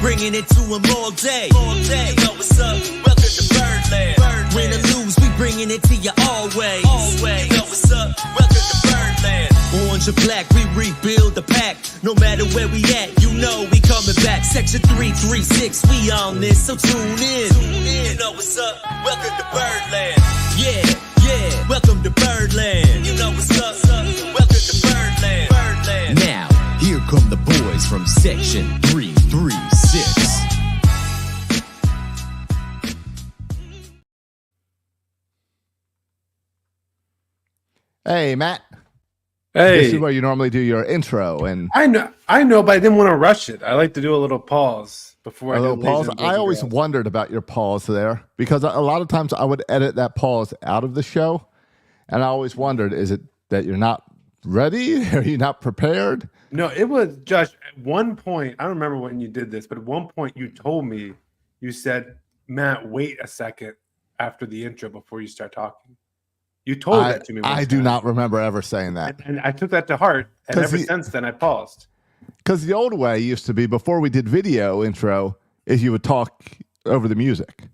bringing it to them all day. You know what's up? Welcome to Birdland. Win or lose, we bringing it to you always. You know what's up? Welcome to Birdland. Orange or black, we rebuild the pack. No matter where we at, you know we coming back. Section 336, we on this, so tune in. You know what's up? Welcome to Birdland. Yeah, welcome to Birdland. You know what's up? Welcome to Birdland. Now, here come the boys from Section 336. Hey, Matt. Hey, this is where you normally do your intro, and I know, but I didn't want to rush it. I like to do a little pause before a little pause. I always wondered about your pause there because a lot of times I would edit that pause out of the show, and I always wondered: is it that you're not ready? Are you not prepared? No, it was Josh. At one point, I don't remember when you did this, but at one point you told me, you said, "Matt, wait a second after the intro before you start talking." You told that to me. I do not remember ever saying that. And I took that to heart. And ever since then, I paused. Because the old way used to be, before we did video intro, is you would talk over the music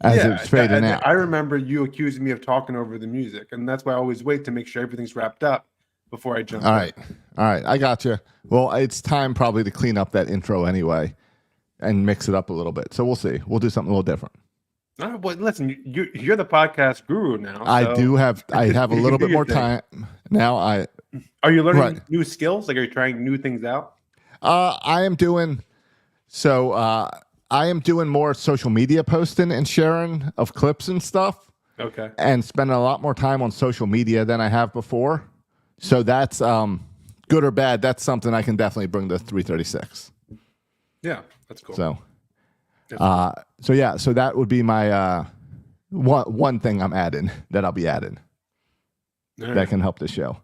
as it's fading out. I remember you accusing me of talking over the music. And that's why I always wait to make sure everything's wrapped up before I jump in. All right. I got you. Well, it's time probably to clean up that intro anyway and mix it up a little bit. So we'll see. We'll do something a little different. All right, well, listen, you're the podcast guru now. So. I have a little bit more time now. Are you learning new skills? Like, are you trying new things out? I am doing more social media posting and sharing of clips and stuff. Okay. And spending a lot more time on social media than I have before. So that's good or bad. That's something I can definitely bring to 336. Yeah, that's cool. So that would be my one thing I'm adding that I'll be adding that can help the show.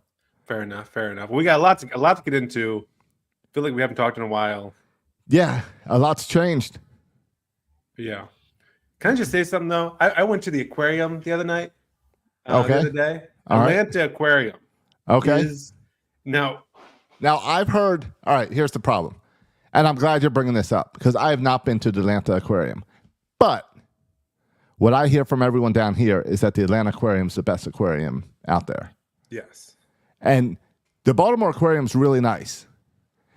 Fair enough. We got a lot to get into. I feel like we haven't talked in a while. Yeah, a lot's changed. Yeah. Can I just say something though? I went to the aquarium the other night. Okay. The other day. All Atlanta right. Aquarium. Okay. Now I've heard. All right. Here's the problem. And I'm glad you're bringing this up because I have not been to the Atlanta Aquarium. But what I hear from everyone down here is that the Atlanta Aquarium is the best aquarium out there. Yes. And the Baltimore Aquarium is really nice.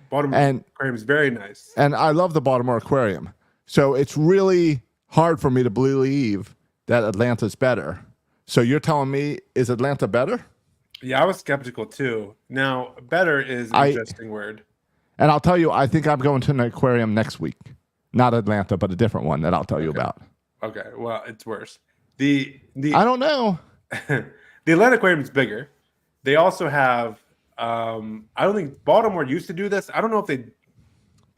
Baltimore Aquarium is very nice. And I love the Baltimore Aquarium. So it's really hard for me to believe that Atlanta's better. So you're telling me, is Atlanta better? Yeah, I was skeptical too. Now, better is an interesting word. And I'll tell you, I think I'm going to an aquarium next week. Not Atlanta, but a different one that I'll tell you about. Okay, well, it's worse. I don't know. The Atlanta Aquarium is bigger. They also have, I don't think Baltimore used to do this. I don't know if they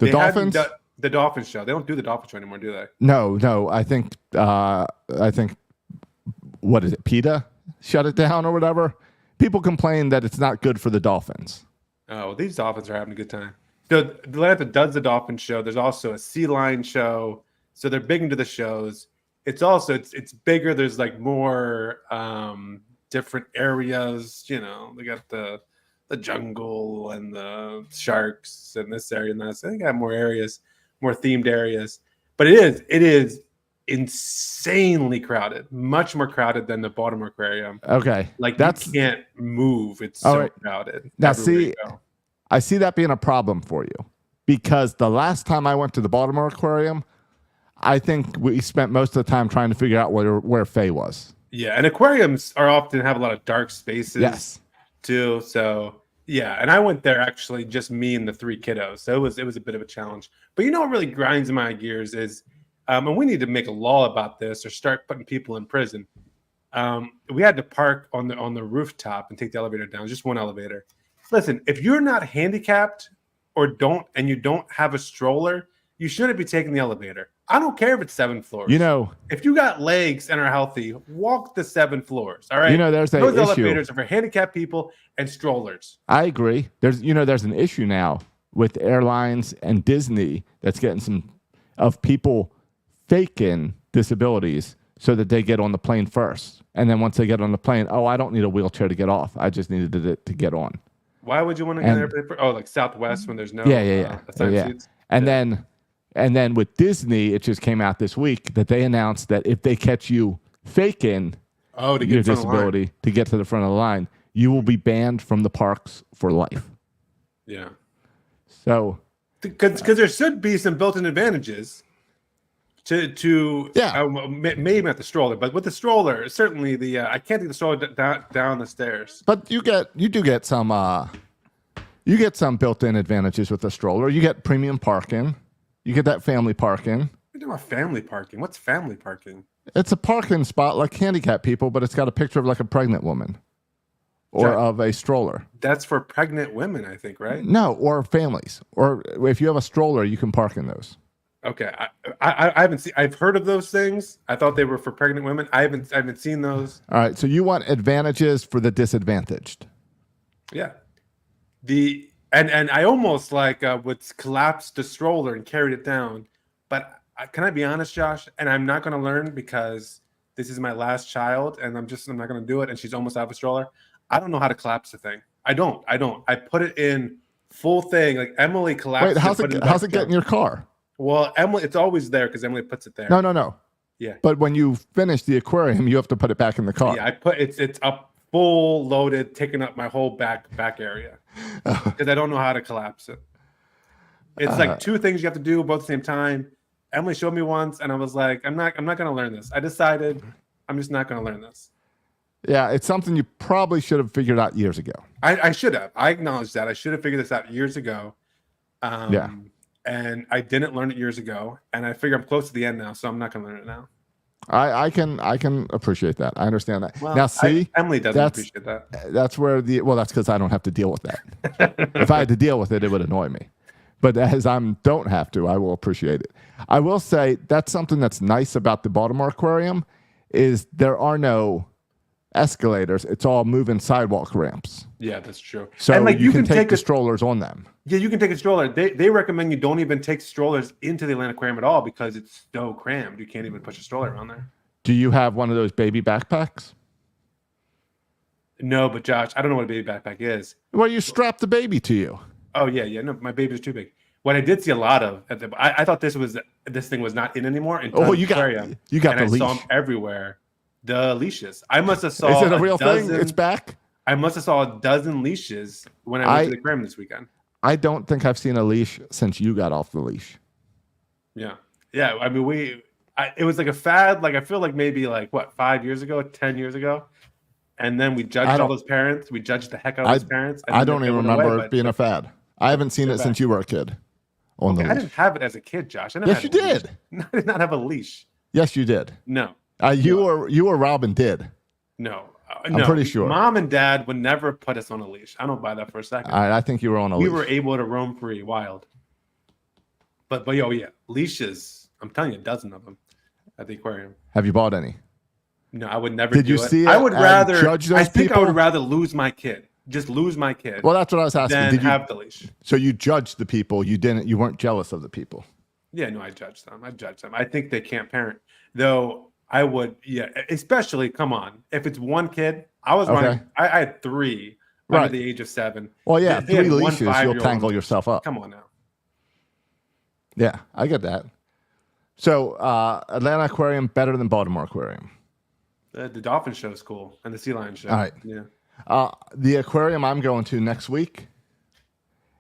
Dolphins? The Dolphins show. They don't do the Dolphins show anymore, do they? No. I think, what is it, PETA shut it down or whatever? People complain that it's not good for the Dolphins. Oh, these Dolphins are having a good time. So Atlanta does the Dolphin show. There's also a sea lion show. So they're big into the shows. It's also it's bigger. There's like more different areas. You know, they got the jungle and the sharks and this area and that. So they got more areas, more themed areas. But it is insanely crowded, much more crowded than the Baltimore Aquarium. Okay, like you can't move. It's so crowded. Now see, I see that being a problem for you because the last time I went to the Baltimore Aquarium, I think we spent most of the time trying to figure out where Faye was. Yeah, and aquariums often have a lot of dark spaces. Yes. Too. So yeah, and I went there actually just me and the 3 kiddos. So it was a bit of a challenge. But you know what really grinds my gears is, and we need to make a law about this or start putting people in prison. We had to park on the rooftop and take the elevator down, just one elevator. Listen, if you're not handicapped you don't have a stroller, you shouldn't be taking the elevator. I don't care if it's 7 floors. You know, if you got legs and are healthy, walk the 7 floors. All right. You know, those elevators are for handicapped people and strollers. I agree. There's an issue now with airlines and Disney that's getting some of people faking disabilities so that they get on the plane first. And then once they get on the plane, I don't need a wheelchair to get off. I just needed it to get on. Why would you want to get there? Oh, like Southwest when there's no yeah. seats? And then with Disney, it just came out this week that they announced that if they catch you faking to get your in front of the line. disability to get to the front of the line, you will be banned from the parks for life. Yeah. So, because there should be some built-in advantages to maybe not the stroller, but with the stroller, certainly I can't take the stroller down the stairs. but you do get some built-in advantages with the stroller. You get premium parking. You get that family parking. We're talking about family parking. What's family parking? It's a parking spot like handicapped people, but it's got a picture of like a pregnant woman or of a stroller. That's for pregnant women, I think, right? No, or families. Or if you have a stroller, you can park in those. Okay, I haven't seen. I've heard of those things. I thought they were for pregnant women. I haven't seen those. All right, so you want advantages for the disadvantaged. Yeah, and I almost would collapse the stroller and carried it down. But can I be honest, Josh? And I'm not going to learn because this is my last child, and I'm not going to do it. And she's almost out of a stroller. I don't know how to collapse the thing. I don't. I put it in full thing. Like Emily collapsed. Wait, how's it get in your car? Well, Emily, it's always there because Emily puts it there. No. Yeah. But when you finish the aquarium, you have to put it back in the car. Yeah, it's up full loaded, taking up my whole back area because I don't know how to collapse it. It's like two things you have to do both at the same time. Emily showed me once, and I was like, I'm not going to learn this. I decided I'm just not going to learn this. Yeah, it's something you probably should have figured out years ago. I should have. I acknowledge that. I should have figured this out years ago. And I didn't learn it years ago, and I figure I'm close to the end now, so I'm not going to learn it now. I can appreciate that. I understand that. Well, now, see, Emily doesn't appreciate that. That's where that's because I don't have to deal with that. If I had to deal with it, it would annoy me. But as don't have to, I will appreciate it. I will say that's something that's nice about the Baltimore Aquarium is there are no escalators. It's all moving sidewalk ramps. Yeah, that's true. So and you can take the strollers on them. Yeah, you can take a stroller. They recommend you don't even take strollers into the Atlanta Aquarium at all because it's so crammed. You can't even push a stroller around there. Do you have one of those baby backpacks? No, but Josh, I don't know what a baby backpack is. Well, you strap the baby to you. Oh yeah. No, my baby's too big. What I did see a lot of, I thought this thing was not in anymore. You got the leash. I saw them everywhere. The leashes. I must have saw. Is it a real thing? It's back. I must have saw a dozen leashes when I went to the aquarium this weekend. I don't think I've seen a leash since you got off the leash. Yeah. I mean, it was like a fad. Like I feel like maybe 5 years ago, 10 years ago, and then we judged all those parents. We judged the heck out of those parents. I don't even remember it being a fad. I haven't seen it since you were a kid. I didn't have it as a kid, Josh. Yes, you did. I did not have a leash. Yes, you did. No. You or Robin did. No. I'm pretty sure. Mom and Dad would never put us on a leash. I don't buy that for a second. I think you were on a leash. We were able to roam free, wild. But leashes. I'm telling you, a dozen of them at the aquarium. Have you bought any? No, I would never. Did you see it? I would rather judge those people? I would rather lose my kid. Just lose my kid. Well, that's what I was asking. Did you have the leash? So you judged the people. You weren't jealous of the people. Yeah, no, I judged them. I think they can't parent, though. I would, especially, come on. If it's one kid, I had three under the age of 7. Well, yeah, 3 leashes, you'll tangle yourself up. Come on now. Yeah, I get that. So, Atlanta Aquarium better than Baltimore Aquarium. The dolphin show is cool, and the sea lion show. All right. Yeah. The aquarium I'm going to next week,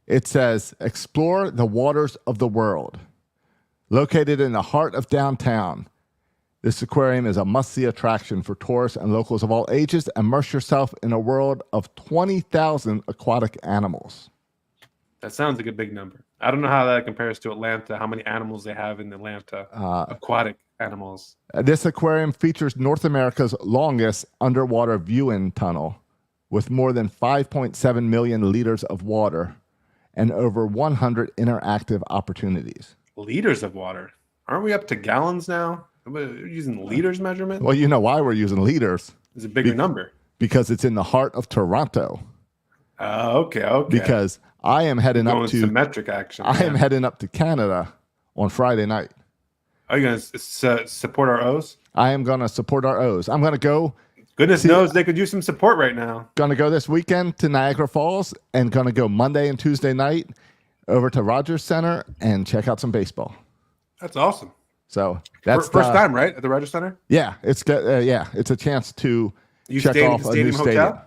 it says, explore the waters of the world. Located in the heart of downtown, this aquarium is a must-see attraction for tourists and locals of all ages. Immerse yourself in a world of 20,000 aquatic animals. That sounds like a big number. I don't know how that compares to Atlanta, how many animals they have in Atlanta, aquatic animals. This aquarium features North America's longest underwater viewing tunnel with more than 5.7 million liters of water and over 100 interactive opportunities. Liters of water? Aren't we up to gallons now? We're using liters measurement? Well, you know why we're using liters. It's a bigger number. Because it's in the heart of Toronto. Okay. Because I am heading up to symmetric action. I am heading up to Canada on Friday night. Are you going to support our O's? I am going to support our O's. I'm going to go. Goodness knows they could use some support right now. Going to go this weekend to Niagara Falls and going to go Monday and Tuesday night over to Rogers Center and check out some baseball. That's awesome. So that's First time, right, at the Rogers Center? Yeah, it's a chance to You check stayed at off the a new Stadium stadium.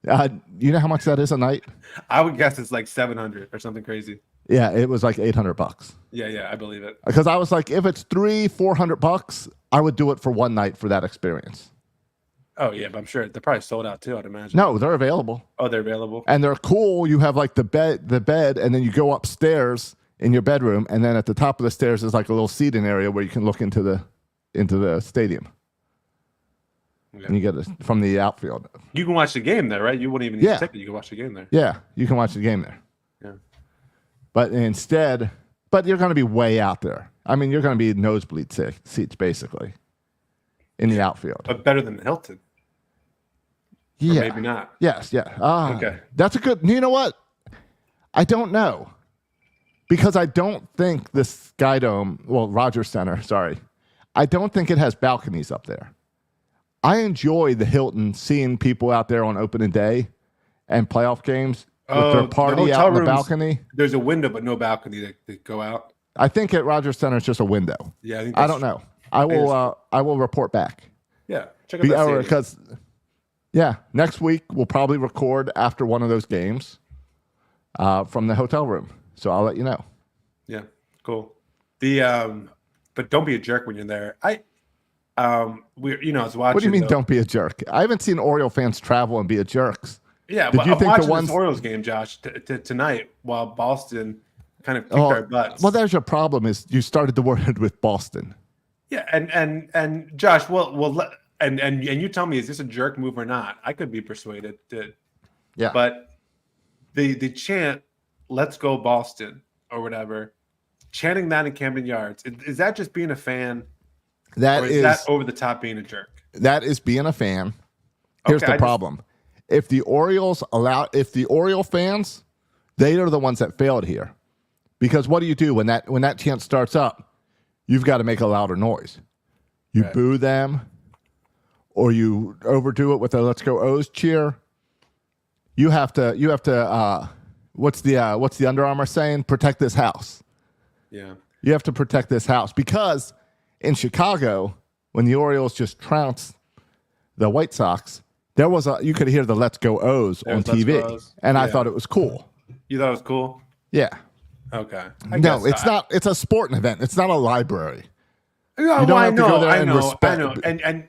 Hotel? You know how much that is a night? I would guess it's like 700 or something crazy. Yeah, it was like $800. Yeah, I believe it. Because I was like, if it's $300-400, I would do it for one night for that experience. Oh yeah, but I'm sure they're probably sold out too. I'd imagine. No, they're available. Oh, they're available. And they're cool. You have like the bed, and then you go upstairs in your bedroom, and then at the top of the stairs is like a little seating area where you can look into the stadium. Yeah. And you get it from the outfield. You can watch the game there, right? You wouldn't even need a ticket. You can watch the game there. Yeah, you can watch the game there. Yeah. But you're going to be way out there. I mean, you're going to be nosebleed seats basically in the outfield. But better than Hilton. Yeah. Or maybe not. Yes, yeah. Okay. That's a good. You know what? I don't know. Because I don't think this Rogers Center, sorry. I don't think it has balconies up there. I enjoy the Hilton, seeing people out there on opening day and playoff games with their party out on the balcony. There's a window, but no balcony to go out. I think at Rogers Center it's just a window. Yeah, I don't know. I will report back. Yeah, check out that because next week we'll probably record after one of those games from the hotel room. So I'll let you know. Yeah, cool. But don't be a jerk when you're there. I was watching. What do you mean? Don't be a jerk? I haven't seen Oriole fans travel and be a jerks. Yeah, but I'm watching this Orioles game, Josh, tonight while Boston kind of kicked our butts. Well, there's your problem. Is you started the word with Boston. Yeah, and Josh, and you tell me, is this a jerk move or not? I could be persuaded. Yeah, but the chant, "Let's go Boston" or whatever, chanting that in Camden Yards, is that just being a fan? Or is that over the top being a jerk? That is being a fan. Here's the problem. If the Oriole fans, they are the ones that failed here. Because what do you do when that chant starts up? You've got to make a louder noise. You boo them, or you overdo it with a "Let's Go O's" cheer. You have to what's the Under Armour saying? Protect this house. Yeah. You have to protect this house because in Chicago, when the Orioles just trounced the White Sox, you could hear the "Let's Go O's" on TV, and I thought it was cool. You thought it was cool? Yeah. Okay. No, it's not. It's a sporting event. It's not a library. No, you don't have I to go there I and know, respect.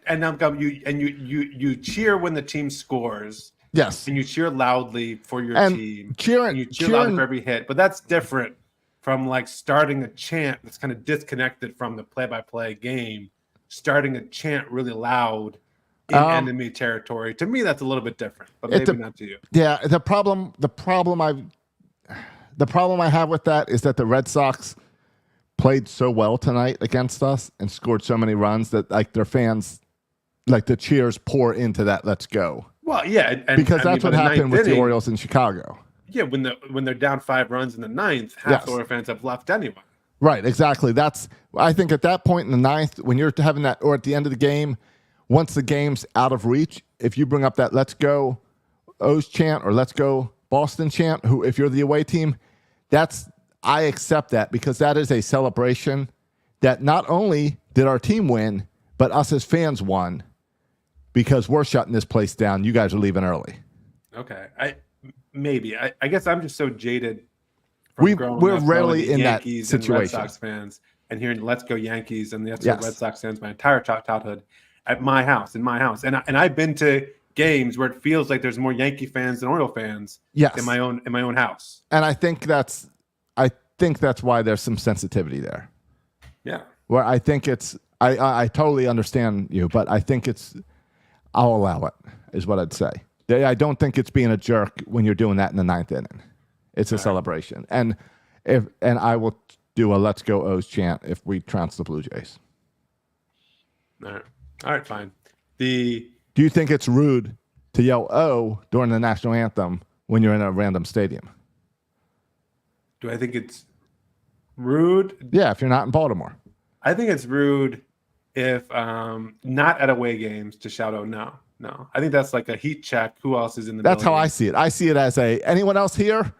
I know. You cheer when the team scores. Yes. And you cheer loudly for your team. You cheer loudly for every hit. But that's different from like starting a chant that's kind of disconnected from the play-by-play game. Starting a chant really loud in enemy territory. To me, that's a little bit different, but maybe not to you. Yeah. The problem I have with that is that the Red Sox played so well tonight against us and scored so many runs that like their fans, like the cheers pour into that "Let's go." Well, yeah, because that's what happened with the Orioles in Chicago. Yeah, when they're down 5 runs in the ninth, half the Orioles fans have left anyway. Right, exactly. I think at that point in the ninth, when you're having that, or at the end of the game, once the game's out of reach, if you bring up that "Let's Go O's" chant or "Let's Go Boston" chant, if you're the away team, I accept that because that is a celebration that not only did our team win, but us as fans won because we're shutting this place down. You guys are leaving early. Okay. I guess I'm just so jaded from we're rarely in Yankees that situation. And Red Sox fans and hearing "Let's Go Yankees" and the Red Sox fans my entire childhood in my house. And I've been to games where it feels like there's more Yankee fans than Oriole fans in my own house. And I think that's why there's some sensitivity there. Yeah. Where I think I totally understand you, but I think I'll allow it, is what I'd say. I don't think it's being a jerk when you're doing that in the ninth inning. It's a celebration. And I will do a "Let's Go O's" chant if we trounce the Blue Jays. All right, fine. Do you think it's rude to yell "O" during the national anthem when you're in a random stadium? Do I think it's rude? Yeah, if you're not in Baltimore. I think it's rude if not at away games to shout "Oh no." No. I think that's like a heat check. Who else is in the That's how I see it. I see it as anyone else here?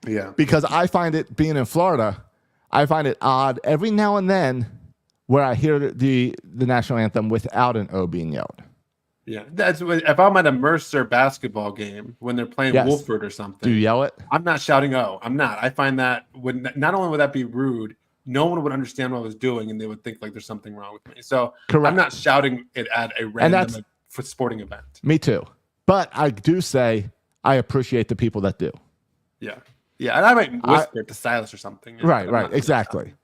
Yeah. Because I find it, being in Florida, I find it odd every now and then where I hear the national anthem without an O being yelled. Yeah, if I'm at a Mercer basketball game when they're playing Yes. Wolford or something. Do you yell it? I'm not shouting "Oh!" I'm not. I find that not only would that be rude, no one would understand what I was doing, and they would think like there's something wrong with me. So Correct. I'm not shouting it at a random sporting event. Me too. But I do say I appreciate the people that do. Yeah, yeah, and I might whisper it to Silas or something. Right, exactly.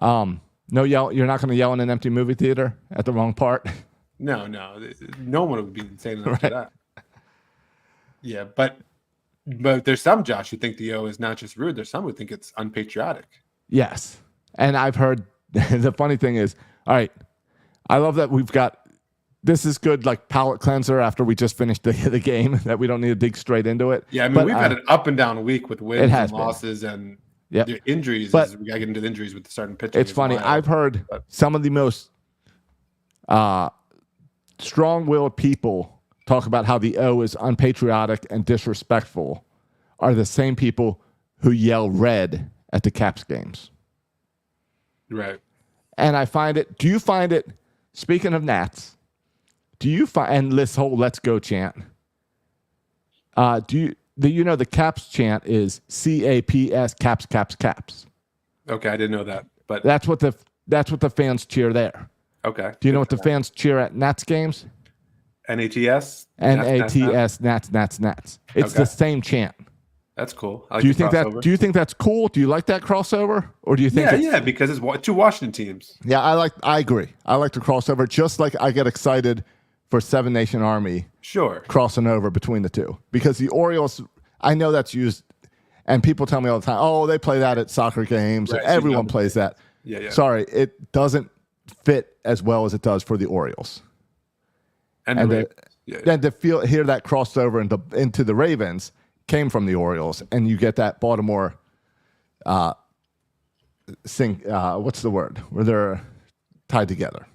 No yell. You're not going to yell in an empty movie theater at the wrong part. No one would be insane enough for that. Yeah, but there's some, Josh, who think the O is not just rude. There's some who think it's unpatriotic. Yes, and I've heard the funny thing is, all right, I love that we've got this is good like palate cleanser after we just finished the game that we don't need to dig straight into it. Yeah, I mean we've had an up and down week with wins and losses and the injuries. We gotta get into the injuries with the starting pitching. It's funny. I've heard some of the most strong-willed people talk about how the O is unpatriotic and disrespectful are the same people who yell red at the Caps games. Right. And I find it, do you find it, speaking of Nats, do you find, and this whole let's go chant, the Caps chant is CAPS, Caps, Caps, Caps. Okay, I didn't know that. But that's what the fans cheer there. Okay. Do you know what the fans cheer at Nats games? NATS? NATS, Nats. It's the same chant. That's cool. Do you think that's cool? Do you like that crossover? Or do you think because it's two Washington teams. Yeah, I agree. I like the crossover just like I get excited for Seven Nation Army crossing over between the two. Because the Orioles, I know that's used, and people tell me all the time, oh, they play that at soccer games. Right, everyone plays that. Yeah. Sorry, it doesn't fit as well as it does for the Orioles. And then to hear that crossover into the Ravens came from the Orioles, and you get that Baltimore what's the word? Where they're tied together.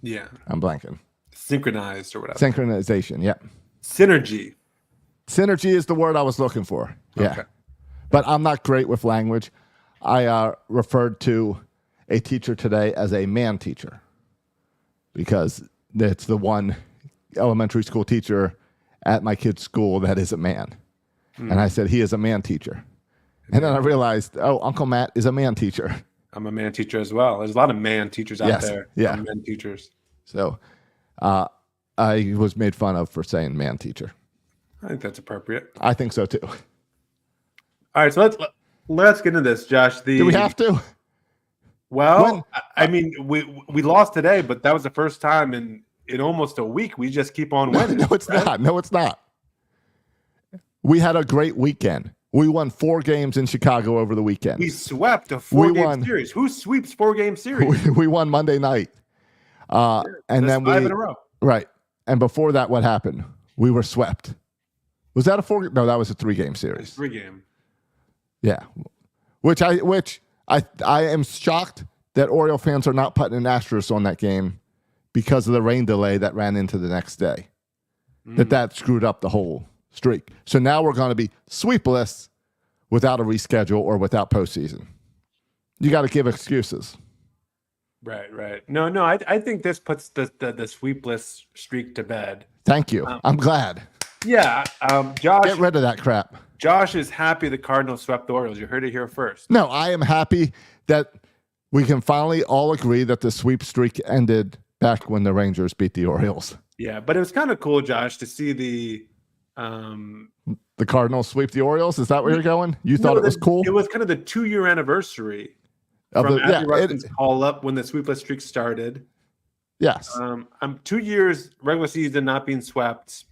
Yeah. I'm blanking. Synchronized or whatever. Synchronization, yeah. Synergy. Synergy is the word I was looking for. Yeah. Okay. But I'm not great with language. I referred to a teacher today as a man teacher because it's the one elementary school teacher at my kid's school that is a man. And I said, he is a man teacher. And then I realized, Uncle Matt is a man teacher. I'm a man teacher as well. There's a lot of man teachers out there. Yeah. Men teachers. So I was made fun of for saying man teacher. I think that's appropriate. I think so too. All right, so let's get into this, Josh. Do we have to? Well, I mean, we lost today, but that was the first time in almost a week. We just keep on winning. No, it's not. No, it's not. We had a great weekend. We won 4 games in Chicago over the weekend. We swept a 4-game series. Who sweeps 4-game series? We won Monday night. And then 5 in a row. Right. And before that, what happened? We were swept. Was that a 4? No, that was a 3-game series. 3-game. Yeah. Which I am shocked that Oriole fans are not putting an asterisk on that game because of the rain delay that ran into the next day. That screwed up the whole streak. So now we're going to be sweepless without a reschedule or without postseason. You got to give excuses. Right. No. I think this puts the sweepless streak to bed. Thank you. I'm glad. Yeah. Josh. Get rid of that crap. Josh is happy the Cardinals swept the Orioles. You heard it here first. No, I am happy that we can finally all agree that the sweep streak ended back when the Rangers beat the Orioles. Yeah, but it was kind of cool, Josh, to see the Cardinals sweep the Orioles. Is that where you're going? You thought it was cool? It was kind of the 2-year anniversary from Adley Rushman's call up when the sweepless streak started. Yes. 2 years regular season not being swept.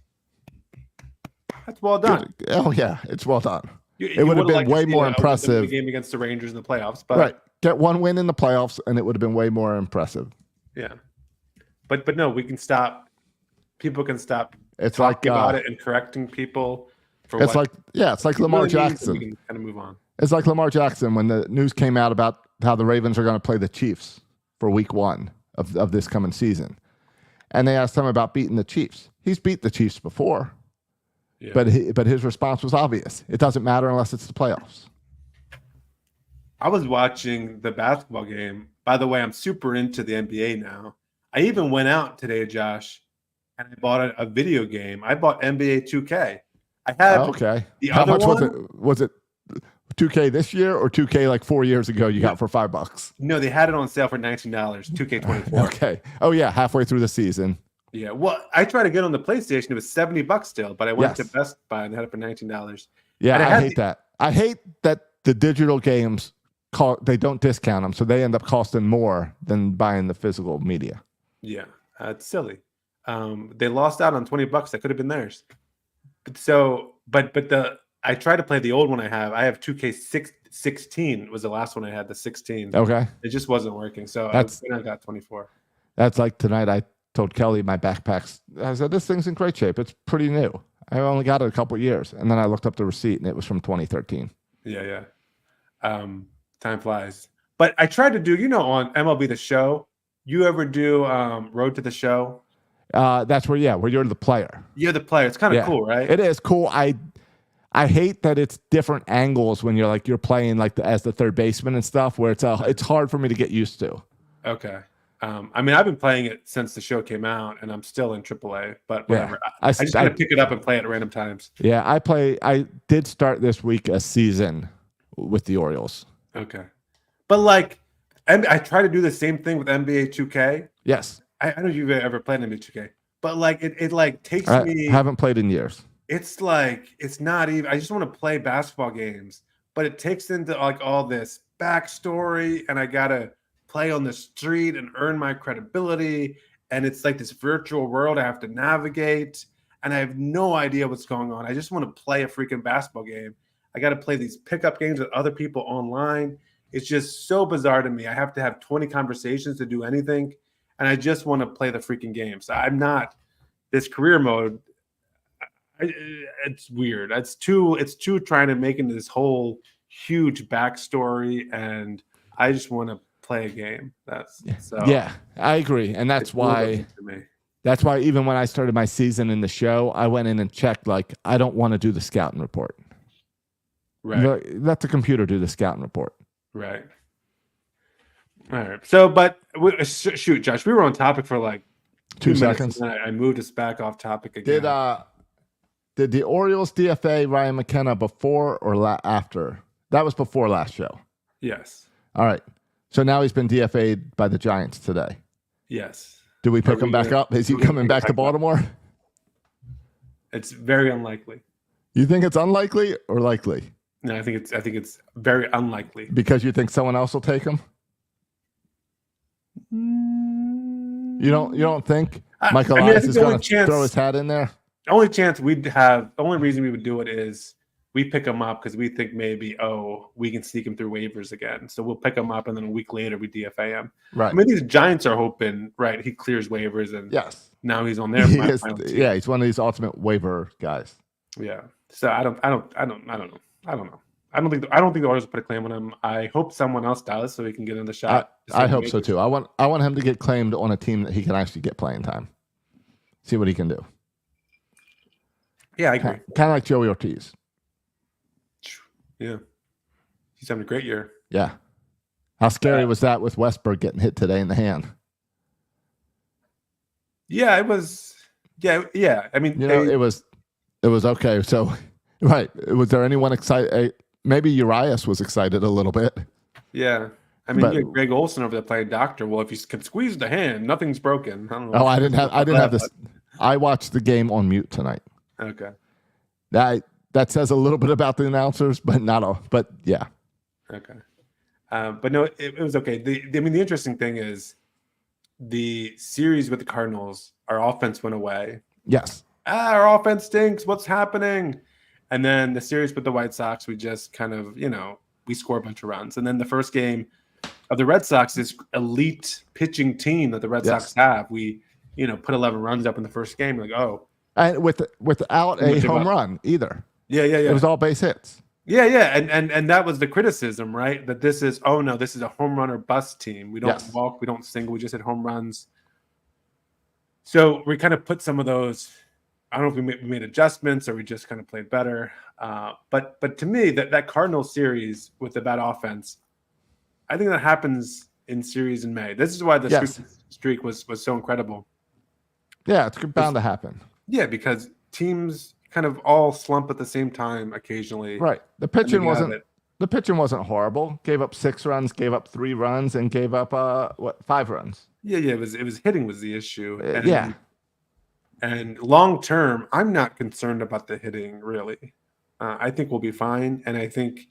That's well done. Good. Oh yeah, it's well done. It would have been way more impressive. The game against the Rangers in the playoffs, but right, get one win in the playoffs, and it would have been way more impressive. Yeah, but no, we can stop. People can stop. It's talking about it and correcting people. It's like Lamar Jackson. We can kind of move on. It's like Lamar Jackson when the news came out about how the Ravens are going to play the Chiefs for Week 1 of this coming season, and they asked him about beating the Chiefs. He's beat the Chiefs before. Yeah. But his response was obvious. It doesn't matter unless it's the playoffs. I was watching the basketball game. By the way, I'm super into the NBA now. I even went out today, Josh, and I bought a video game. I bought NBA 2K. I had Okay. the How other much one. was it? Was it 2K this year or 2K like 4 years ago you got for $5? No, they had it on sale for $19. 2K24. Okay. Oh yeah, halfway through the season. Yeah. Well, I tried to get on the PlayStation. It was $70 still, but I went to Yes. Best Buy and they had it for $19. Yeah, And I hate that. I hate that the digital games they don't discount them, so they end up costing more than buying the physical media. Yeah, it's silly. They lost out on $20 that could have been theirs. But I tried to play the old one I have. I have 2K16 was the last one I had, the 16. Okay. It just wasn't working. So I got 24. That's like tonight I told Kelly my backpacks. I said, this thing's in great shape. It's pretty new. I only got it a couple years. And then I looked up the receipt and it was from 2013. Yeah. Time flies. But I tried to do, on MLB The Show, you ever do Road to the Show? That's where you're the player. You're the player. It's kind of cool, right? It is cool. I hate that it's different angles when you're playing like as the third baseman and stuff, where it's hard for me to get used to. Okay. I mean, I've been playing it since the show came out, and I'm still in AAA. But whatever. Yeah. I just kind of pick it up and play it at random times. Yeah, I did start this week a season with the Orioles. Okay, but I try to do the same thing with NBA 2K. Yes. I don't know if you've ever played NBA 2K, but it takes me. I haven't played in years. It's not even. I just want to play basketball games, but it takes into all this backstory, and I gotta play on the street and earn my credibility. And it's like this virtual world I have to navigate, and I have no idea what's going on. I just want to play a freaking basketball game. I got to play these pickup games with other people online. It's just so bizarre to me. I have to have 20 conversations to do anything, and I just want to play the freaking game. So I'm not this career mode. It's weird. It's too trying to make into this whole huge backstory, and I just want to play a game. Yeah, I agree, and that's why. That's why even when I started my season in the show, I went in and checked. I don't want to do the scouting report. Right. Let the computer do the scouting report. Right. All right. So, shoot, Josh, we were on topic for 2 seconds. I moved us back off topic again. Did the Orioles DFA Ryan McKenna before or after? That was before last show. Yes. All right. So now he's been DFA'd by the Giants today. Yes. Do we pick him back up? Is he coming back to Baltimore? It's very unlikely. You think it's unlikely or likely? No, I think it's very unlikely. Because you think someone else will take him? You don't think Michael Elias is going to throw his hat in there? The only reason we would do it is we pick him up because we think maybe, we can sneak him through waivers again. So we'll pick him up, and then a week later we DFA him. Right. I mean, these Giants are hoping, right, he clears waivers, and now he's on their final team. Yeah, he's one of these ultimate waiver guys. Yeah. So I don't know. I don't think the Orioles will put a claim on him. I hope someone else does so he can get in the shot. I hope so too. I want him to get claimed on a team that he can actually get playing time. See what he can do. Yeah, I agree. Kind of like Joey Ortiz. Yeah. He's having a great year. Yeah. How scary was that with Westberg getting hit today in the hand? Yeah, it was. Yeah. I mean, it was okay. So, right. Was there anyone excited? Maybe Urias was excited a little bit. Yeah. I mean, you had Greg Olson over there playing doctor. Well, if you can squeeze the hand, nothing's broken. I don't know. Oh, I didn't have this. I watched the game on mute tonight. Okay. That says a little bit about the announcers, but not all. But yeah. Okay. But no, it was okay. The interesting thing is the series with the Cardinals, our offense went away. Yes. Our offense stinks. What's happening? And then the series with the White Sox, we just kind of, we score a bunch of runs. And then the first game of the Red Sox, this elite pitching team that the Red Sox have, we, put 11 runs up in the first game. Like, oh. And without a home run either. Yeah. It was all base hits. Yeah. And that was the criticism, right? That this is a home run or bust team. We don't walk, we don't single, we just hit home runs. So we kind of put some of those I don't know if we made adjustments or we just kind of played better. But to me, that Cardinals series with the bad offense, I think that happens in series in May. This is why the Yes. streak was so incredible. Yeah, it's bound to happen. Yeah, because teams kind of all slump at the same time occasionally. Right. The pitching wasn't horrible. Gave up 6 runs, gave up 3 runs, and gave up 5 runs. Yeah. It was hitting was the issue. Yeah. And long term, I'm not concerned about the hitting really. I think we'll be fine. And I think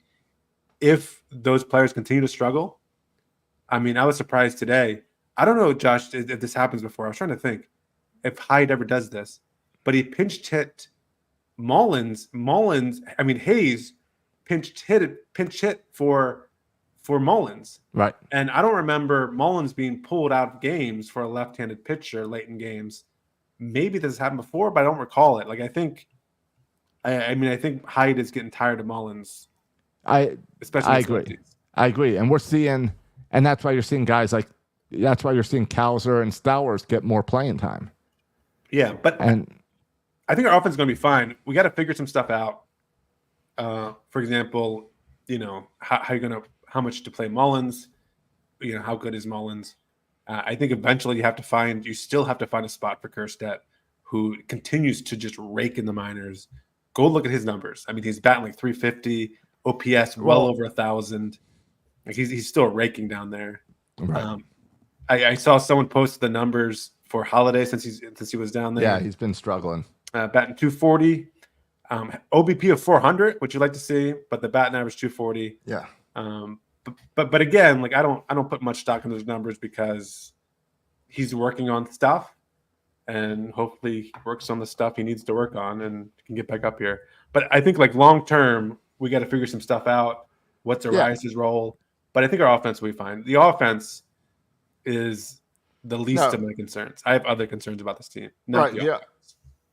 if those players continue to struggle, I mean, I was surprised today. I don't know, Josh, if this happens before. I was trying to think if Hyde ever does this, but he pinch hit Mullins. I mean, Hayes pinch hit for Mullins. Right. And I don't remember Mullins being pulled out of games for a left-handed pitcher late in games. Maybe this has happened before, but I don't recall it. Like I think Hyde is getting tired of Mullins. I agree. Lefties. I agree. And we're seeing, and that's why you're seeing guys like, that's why you're seeing Kowser and Stowers get more playing time. Yeah, but I think our offense is going to be fine. We got to figure some stuff out. For example, how much to play Mullins? How good is Mullins? I think eventually you still have to find a spot for Kerstedt, who continues to just rake in the minors. Go look at his numbers. I mean, he's batting like 350, OPS well over 1,000. Like he's still raking down there. Right. I saw someone post the numbers for Holiday since he was down there. Yeah, he's been struggling. Batting 240, OBP of 400, which you'd like to see, but the batting average 240. Yeah. But again, like I don't put much stock in those numbers because he's working on stuff, and hopefully he works on the stuff he needs to work on and can get back up here. But I think like long term, we got to figure some stuff out. What's Arias's role? But I think our offense will be fine. The offense is the least of my concerns. I have other concerns about this team. Right. Yeah.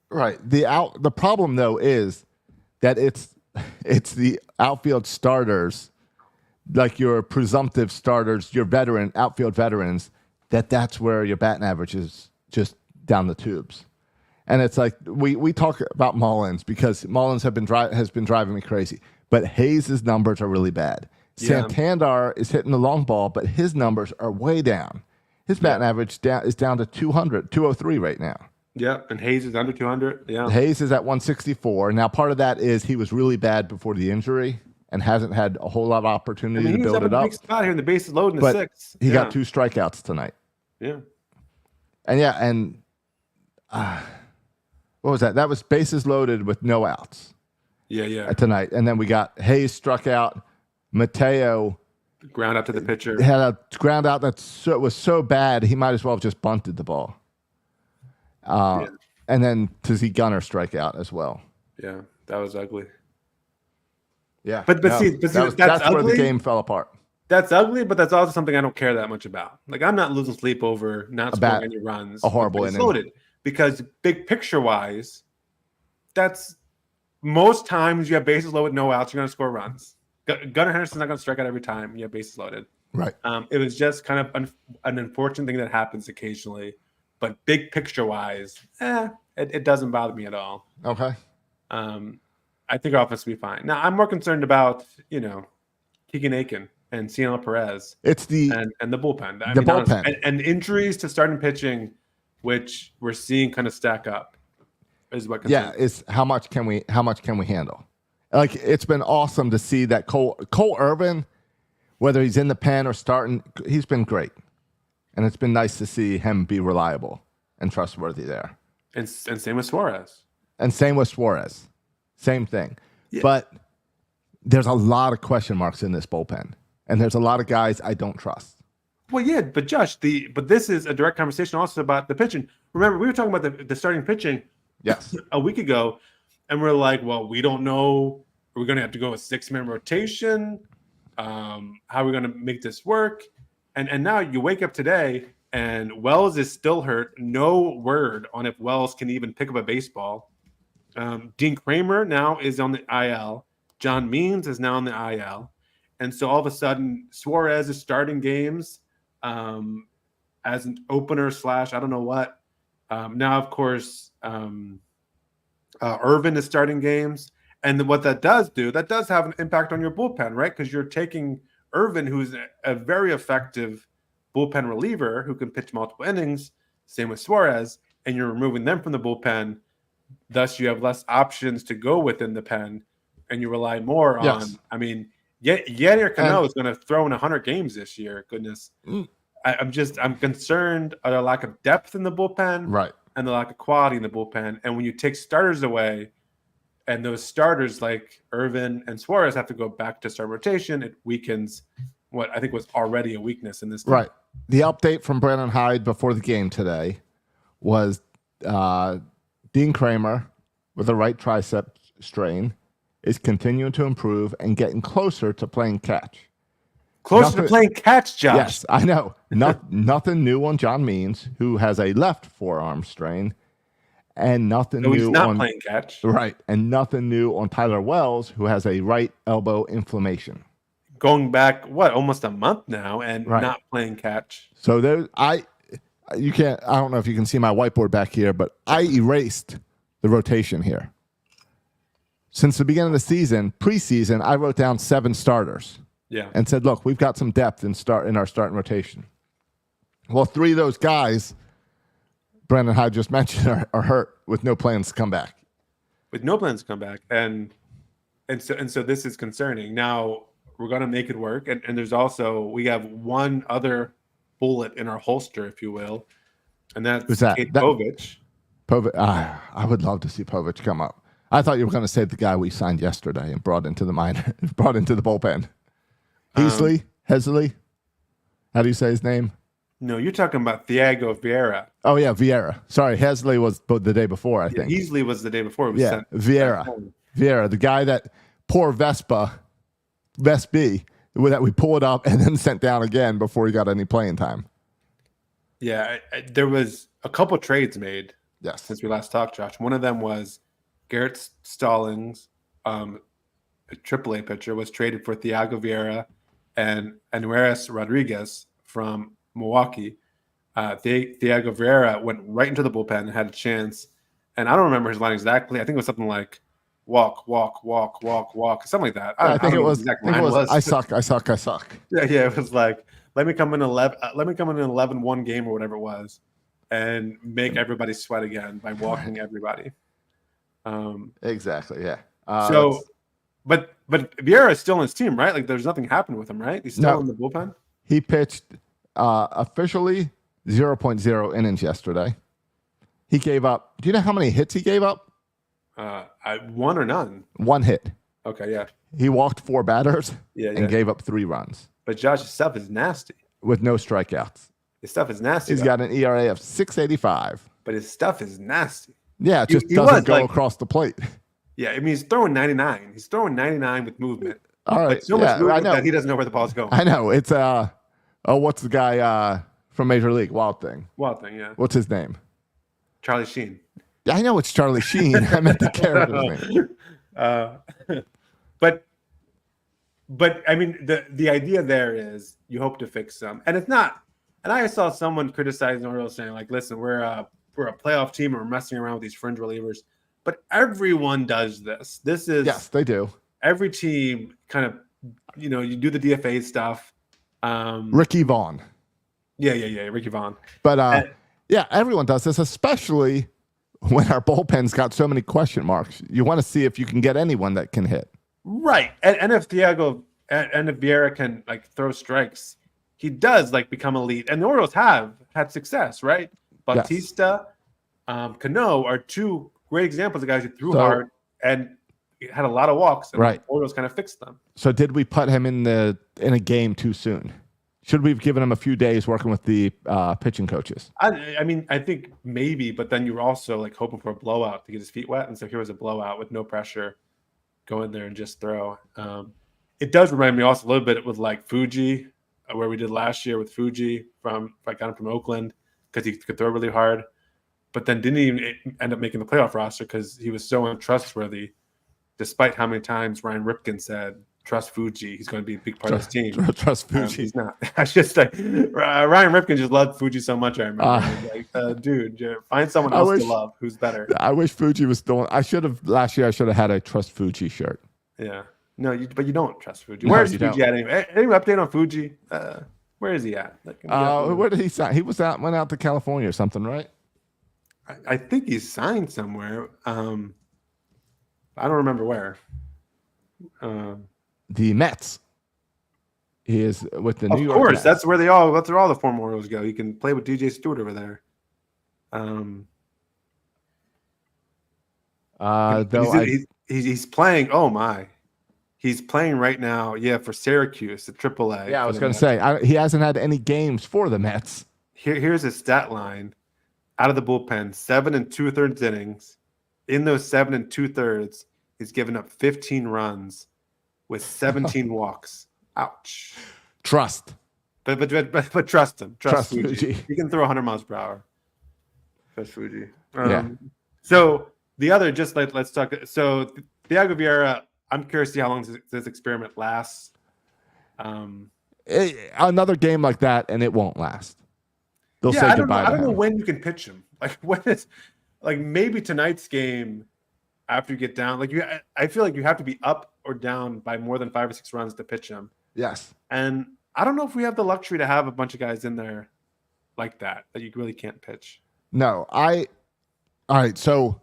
Right. The problem though is that it's the outfield starters, like your presumptive starters, your outfield veterans, that's where your batting average is just down the tubes. And it's like we talk about Mullins because Mullins has been driving me crazy, but Hayes' numbers are really bad. Yeah. Santander is hitting the long ball, but his numbers are way down. His batting average is down to 203 right now. Yeah, and Hayes is under 200. Yeah, Hayes is at 164. Now, part of that is he was really bad before the injury and hasn't had a whole lot of opportunity to build it up. Big spot here in the bases loaded in the 6th. He got 2 strikeouts tonight. Yeah, and what was that? That was bases loaded with no outs. Yeah. Tonight, and then we got Hayes struck out. Mateo ground out to the pitcher. Had a ground out that was so bad he might as well have just bunted the ball. And then to see Gunnar strike out as well. Yeah, that was ugly. Yeah, but see, that's ugly. Where the game fell apart. That's ugly, but that's also something I don't care that much about. Like I'm not losing sleep over not scoring any runs. A horrible inning. Loaded, because big picture wise, that's most times you have bases loaded, no outs, you're going to score runs. Gunnar Henderson's not going to strike out every time you have bases loaded. Right. It was just kind of an unfortunate thing that happens occasionally, but big picture wise, it doesn't bother me at all. Okay. I think our offense will be fine. Now I'm more concerned about Keegan Aiken and Cianel Perez. It's the bullpen. Bullpen honestly, and injuries to starting pitching, which we're seeing kind of stack up, is what. Yeah, is how much can we handle? Like it's been awesome to see that Cole Irvin, whether he's in the pen or starting, he's been great, and it's been nice to see him be reliable and trustworthy there. And same with Suarez. Same thing. Yeah. But there's a lot of question marks in this bullpen, and there's a lot of guys I don't trust. Well, yeah, but Josh, but this is a direct conversation also about the pitching. Remember, we were talking about the starting pitching a week ago, and we're like, well, we don't know. Are we going to have to go with 6-man rotation? How are we going to make this work? And now you wake up today, and Wells is still hurt. No word on if Wells can even pick up a baseball. Dean Kramer now is on the IL. John Means is now on the IL. And so all of a sudden, Suarez is starting games as an opener / I don't know what. Now, of course, Irvin is starting games. And what that does have an impact on your bullpen, right? Because you're taking Irvin, who's a very effective bullpen reliever who can pitch multiple innings, same with Suarez, and you're removing them from the bullpen. Thus, you have less options to go within the pen, and you rely more on, I mean, Yadier Cano is going to throw in 100 games this year. Goodness. I'm concerned at the lack of depth in the bullpen, right, and the lack of quality in the bullpen. And when you take starters away, and those starters like Irvin and Suarez have to go back to start rotation, it weakens what I think was already a weakness in this team. Right. The update from Brandon Hyde before the game today was Dean Kramer with a right tricep strain is continuing to improve and getting closer to playing catch. To playing catch, Josh. Yes, I know. Nothing new on John Means, who has a left forearm strain, and nothing new he's not on playing catch. Right, and nothing new on Tyler Wells, who has a right elbow inflammation. Going back almost a month now, and not playing catch. So I don't know if you can see my whiteboard back here, but I erased the rotation here. Since the beginning of the season, preseason, I wrote down 7 starters. Yeah. And said, look, we've got some depth in our starting rotation. Well, 3 of those guys Brandon Hyde just mentioned are hurt with no plans to come back. With no plans to come back. And so this is concerning. Now we're gonna make it work. And there's also we have one other bullet in our holster, if you will. And that's Kate Povich. I would love to see Povich come up. I thought you were going to say the guy we signed yesterday and brought into the bullpen. Hesley? How do you say his name? No, you're talking about Thiago Vieira. Oh, yeah, Vieira. Sorry, Hesley was the day before, I think. Heasley was the day before. Vieira, the guy that poor Vespi, that we pulled up and then sent down again before he got any playing time. Yeah, there was a couple trades made since we last talked, Josh. One of them was Garrett Stallings, a AAA pitcher, was traded for Thiago Vieira and Anuaris Rodriguez from Milwaukee. Thiago Vieira went right into the bullpen and had a chance. And I don't remember his line exactly. I think it was something like walk, something like that. I think it was. I suck. Yeah, it was like, let me come in 11-1 game or whatever it was, and make everybody sweat again by walking everybody. Exactly. Yeah. But Vieira is still in his team, right? Like, there's nothing happened with him, right? He's still in the bullpen. He pitched officially 0.0 innings yesterday. He gave up. Do you know how many hits he gave up? One or none. 1 hit. Okay, yeah. He walked 4 batters and gave up 3 runs. But Josh's stuff is nasty. With no strikeouts. His stuff is nasty. He's got an ERA of 6.85. But his stuff is nasty. Yeah, it just doesn't go across the plate. Yeah, I mean, he's throwing 99. He's throwing 99 with movement. All right. Like, so much movement that he doesn't know where the ball's going. I know. It's what's the guy from Major League? Wild Thing, yeah. What's his name? Charlie Sheen. Yeah, I know it's Charlie Sheen. I meant the character's name. But I mean, the idea there is you hope to fix them, and it's not. And I saw someone criticizing the Orioles saying, like, "Listen, we're a playoff team, and we're messing around with these fringe relievers." But everyone does this. Yes, they do. Every team kind of, you do the DFA stuff. Ricky Vaughn. Yeah, Ricky Vaughn. But everyone does this, especially when our bullpen's got so many question marks. You want to see if you can get anyone that can hit. Right. And if Vieira can throw strikes, he does become elite. And the Orioles have had success, right? Bautista, Cano are 2 great examples of guys who threw hard and had a lot of walks. And the Orioles kind of fixed them. So did we put him in a game too soon? Should we have given him a few days working with the pitching coaches? I mean, I think maybe, but then you were also hoping for a blowout to get his feet wet. And so here was a blowout with no pressure. Go in there and just throw. It does remind me also a little bit with Fuji, where we did last year with Fuji I got him from Oakland because he could throw really hard, but then didn't even end up making the playoff roster because he was so untrustworthy, despite how many times Ryan Ripken said, trust Fuji. He's going to be a big part of this team. Trust Fuji. He's not. I just like Ryan Ripken just loved Fuji so much. I remember, dude, find someone else to love who's better. I wish Fuji was still. Last year I should have had a Trust Fuji shirt. Yeah, no, but you don't trust Fuji. No, Where's you Fuji don't. at anyway? Any update on Fuji? Where is he at? Where did he sign? He went out to California or something, right? I think he's signed somewhere. I don't remember where. The Mets. He is with the New York. Of course, Mets. that's where all the former Orioles go. You can play with DJ Stewart over there. He's playing. Oh my, he's playing right now. Yeah, for Syracuse at AAA. Yeah, I was going to say he hasn't had any games for the Mets. Here's his stat line: out of the bullpen, 7 2/3 innings. In those 7 2/3, he's given up 15 runs with 17 walks. Ouch. Trust. But trust him. Trust Fuji. He can throw 100 miles per hour. Trust Fuji. Yeah. So the other, let's talk. So Thiago Vieira, I'm curious to see how long this experiment lasts. Another game like that, and it won't last. They'll say goodbye. I don't know when you can pitch him. Like when it's like maybe tonight's game after you get down. I feel like you have to be up or down by more than 5 or 6 runs to pitch him. Yes. And I don't know if we have the luxury to have a bunch of guys in there like that you really can't pitch. No, all right. So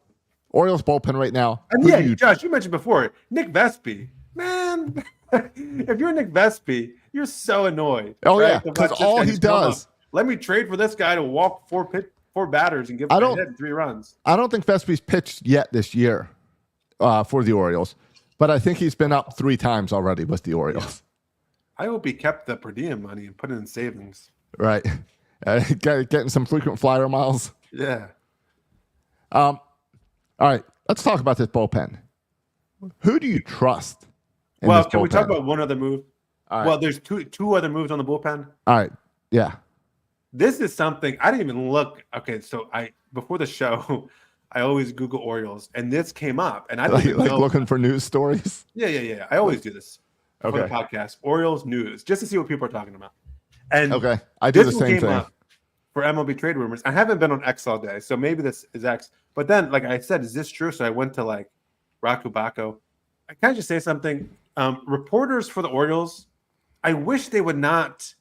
Orioles bullpen right now. And Josh, you mentioned before, Nick Vespi. Man, if you're Nick Vespi, you're so annoyed. Oh, right? yeah, because all he does. Let me trade for this guy to walk 4 batters and give him a hit 3 runs. I don't think Vespi's pitched yet this year for the Orioles, but I think he's been up 3 times already with the Orioles. I hope he kept the per diem money and put it in savings. Right. Getting some frequent flyer miles. Yeah. All right. Let's talk about this bullpen. Who do you trust? Well, can we talk about one other move? Right. Well, there's two other moves on the bullpen. All right. Yeah. This is something I didn't even look. Okay, so before the show, I always Google Orioles, and this came up, and I didn't even know. Looking for news stories. Yeah. I always do this for the podcast. Orioles news, just to see what people are talking about. And I do the same thing up for MLB trade rumors. I haven't been on X all day, so maybe this is X. But then, like I said, is this true? So I went to Rakubako. I can I just say something? Reporters for the Orioles, I wish they would not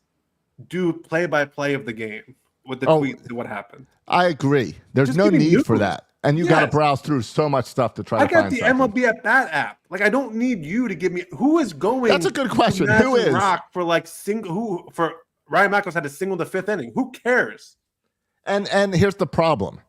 do play-by-play of the game with the tweets and what happened. I agree. There's no need for that. And you got to browse through so much stuff to try to find something. I got the MLB at Bat app. I don't need you to give me who is going. That's a good question. Who is rock for for Ryan McElroy had to single the 5th inning? Who cares? And here's the problem.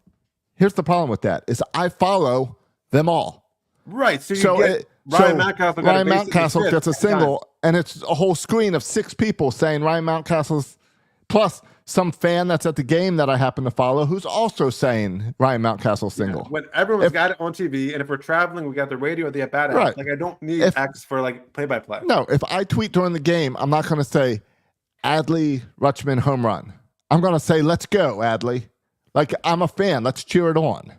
Here's the problem with that is I follow them all. Right. So Ryan Mountcastle gets a single, and it's a whole screen of 6 people saying Ryan Mountcastle's, plus some fan that's at the game that I happen to follow who's also saying Ryan Mountcastle's single. Yeah, when everyone's got it on TV, and if we're traveling, we got the radio or the at-bat app. Right. I don't need X for play-by-play. No, if I tweet during the game, I'm not going to say Adley Rutschman home run. I'm going to say, let's go, Adley. I'm a fan. Let's cheer it on.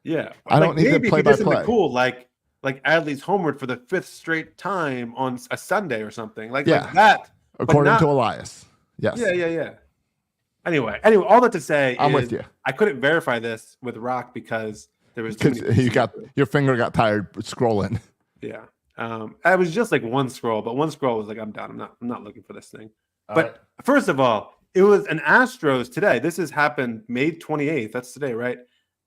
Yeah. I don't need to play-by-play. Cool, like Adley's homered for the 5th straight time on a Sunday or something. Like that. According to Elias. Yes. Yeah. Anyway, all that to say I'm with you. I couldn't verify this with Rock because there was too many your finger got tired scrolling. Yeah. I was just one scroll, but one scroll was I'm done. I'm not looking for this thing. But first of all, it was an Astros today. This has happened May 28th. That's today, right?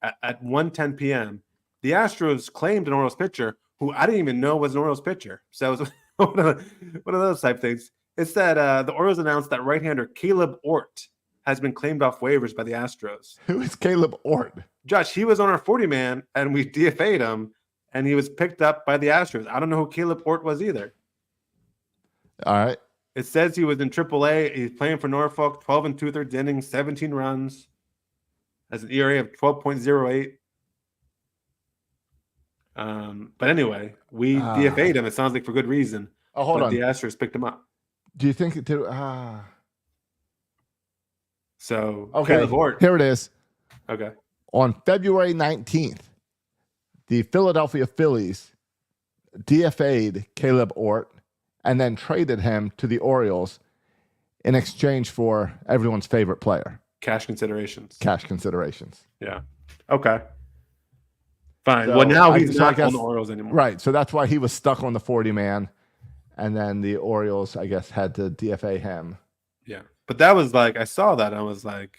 At 1:10 p.m. The Astros claimed an Orioles pitcher who I didn't even know was an Orioles pitcher. So it was one of those type things. It said the Orioles announced that right-hander Caleb Ort has been claimed off waivers by the Astros. Who is Caleb Ort? Josh, he was on our 40-man, and we DFA'd him, and he was picked up by the Astros. I don't know who Caleb Ort was either. All right. It says he was in AAA. He's playing for Norfolk, 12 2/3 innings, 17 runs, has an ERA of 12.08. But anyway, we DFA'd him. It sounds like for good reason. Oh, hold on. The Astros picked him up. Do you think it did? So, okay, Caleb Ort. Here it is. Okay. On February 19th, the Philadelphia Phillies DFA'd Caleb Ort and then traded him to the Orioles in exchange for everyone's favorite player. Cash considerations. Cash considerations. Yeah. Okay. Fine. So well, now I he's not guess, on the Orioles anymore. Right. So that's why he was stuck on the 40-man. And then the Orioles, I guess, had to DFA him. Yeah. But that was like, I saw that. And I was like,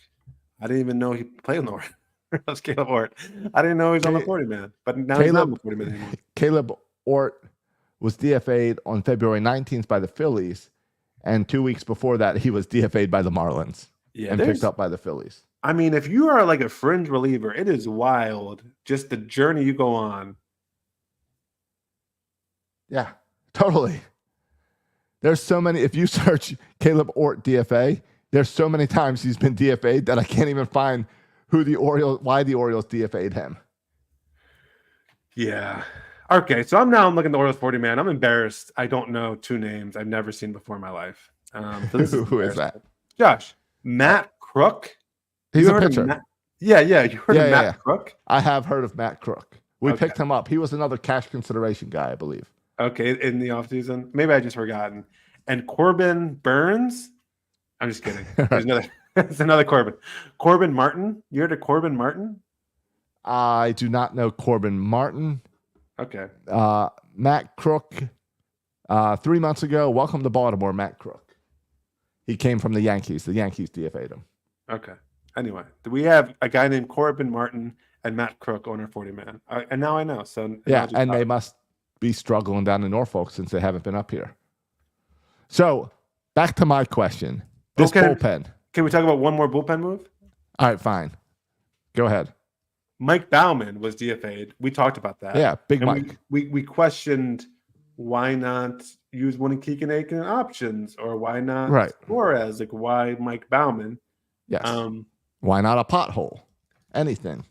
I didn't even know he played on the Orioles. That was Caleb Ort. I didn't know he was on the 40-man. But now he's not on the 40-man anymore. Caleb Ort was DFA'd on February 19th by the Phillies. And 2 weeks before that, he was DFA'd by the Marlins and picked up by the Phillies. I mean, if you are like a fringe reliever, it is wild. Just the journey you go on. Yeah, totally. There's so many. If you search Caleb Ort DFA, there's so many times he's been DFA'd that I can't even find why the Orioles DFA'd him. Yeah. Okay, so I'm looking at the Orioles 40-man. I'm embarrassed. I don't know two names I've never seen before in my life. So this Who is that? Josh. Matt Crook. He's a pitcher. You heard of Matt Crook? I have heard of Matt Crook. We picked him up. He was another cash consideration guy, I believe. Okay, in the offseason. Maybe I just forgotten. And Corbin Burns. I'm just kidding. There's another Corbin. Corbin Martin. You heard of Corbin Martin? I do not know Corbin Martin. Okay. Matt Crook. 3 months ago, welcome to Baltimore, Matt Crook. He came from the Yankees. The Yankees DFA'd him. Okay. Anyway, we have a guy named Corbin Martin and Matt Crook on our 40-man. And now I know. So yeah, and they must be struggling down in Norfolk since they haven't been up here. So back to my question. This bullpen. Can we talk about one more bullpen move? All right, fine. Go ahead. Mike Baumann was DFA'd. We talked about that. Yeah, big Mike. We questioned why not use one of Keegan Aiken options, or why not Suarez? Like, why Mike Baumann? Yes. Why not a pothole? Anything.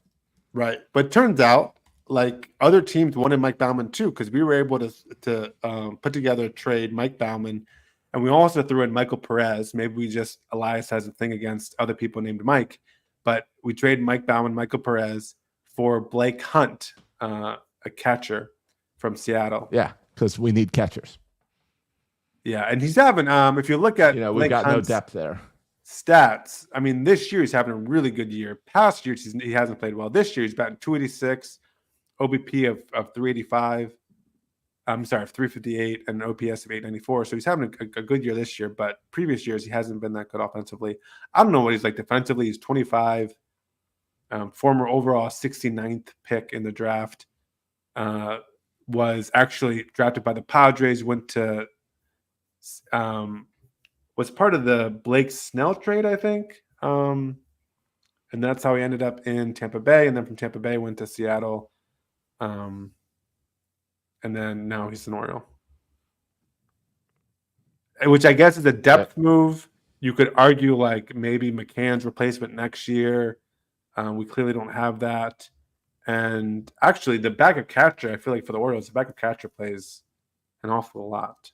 Right. But turns out, like, other teams wanted Mike Baumann too, because we were able to put together a trade, Mike Baumann, and we also threw in Michael Perez. Maybe Elias has a thing against other people named Mike, but we traded Mike Baumann, Michael Perez for Blake Hunt, a catcher from Seattle. Yeah, because we need catchers. Yeah, and he's having, if you look at, we've got Hunt's no depth there. Stats. I mean, this year he's having a really good year. Past years he hasn't played well. This year he's batting 286, OBP of 385. I'm sorry, 358, and an OPS of 894. So he's having a good year this year, but previous years he hasn't been that good offensively. I don't know what he's like defensively. He's 25, former overall 69th pick in the draft. Was actually drafted by the Padres, went to was part of the Blake Snell trade, I think. And that's how he ended up in Tampa Bay. And then from Tampa Bay went to Seattle. And then now he's an Oriole. Which I guess is a depth move. You could argue like maybe McCann's replacement next year. We clearly don't have that. And actually the backup catcher, I feel like for the Orioles, the backup catcher plays an awful lot.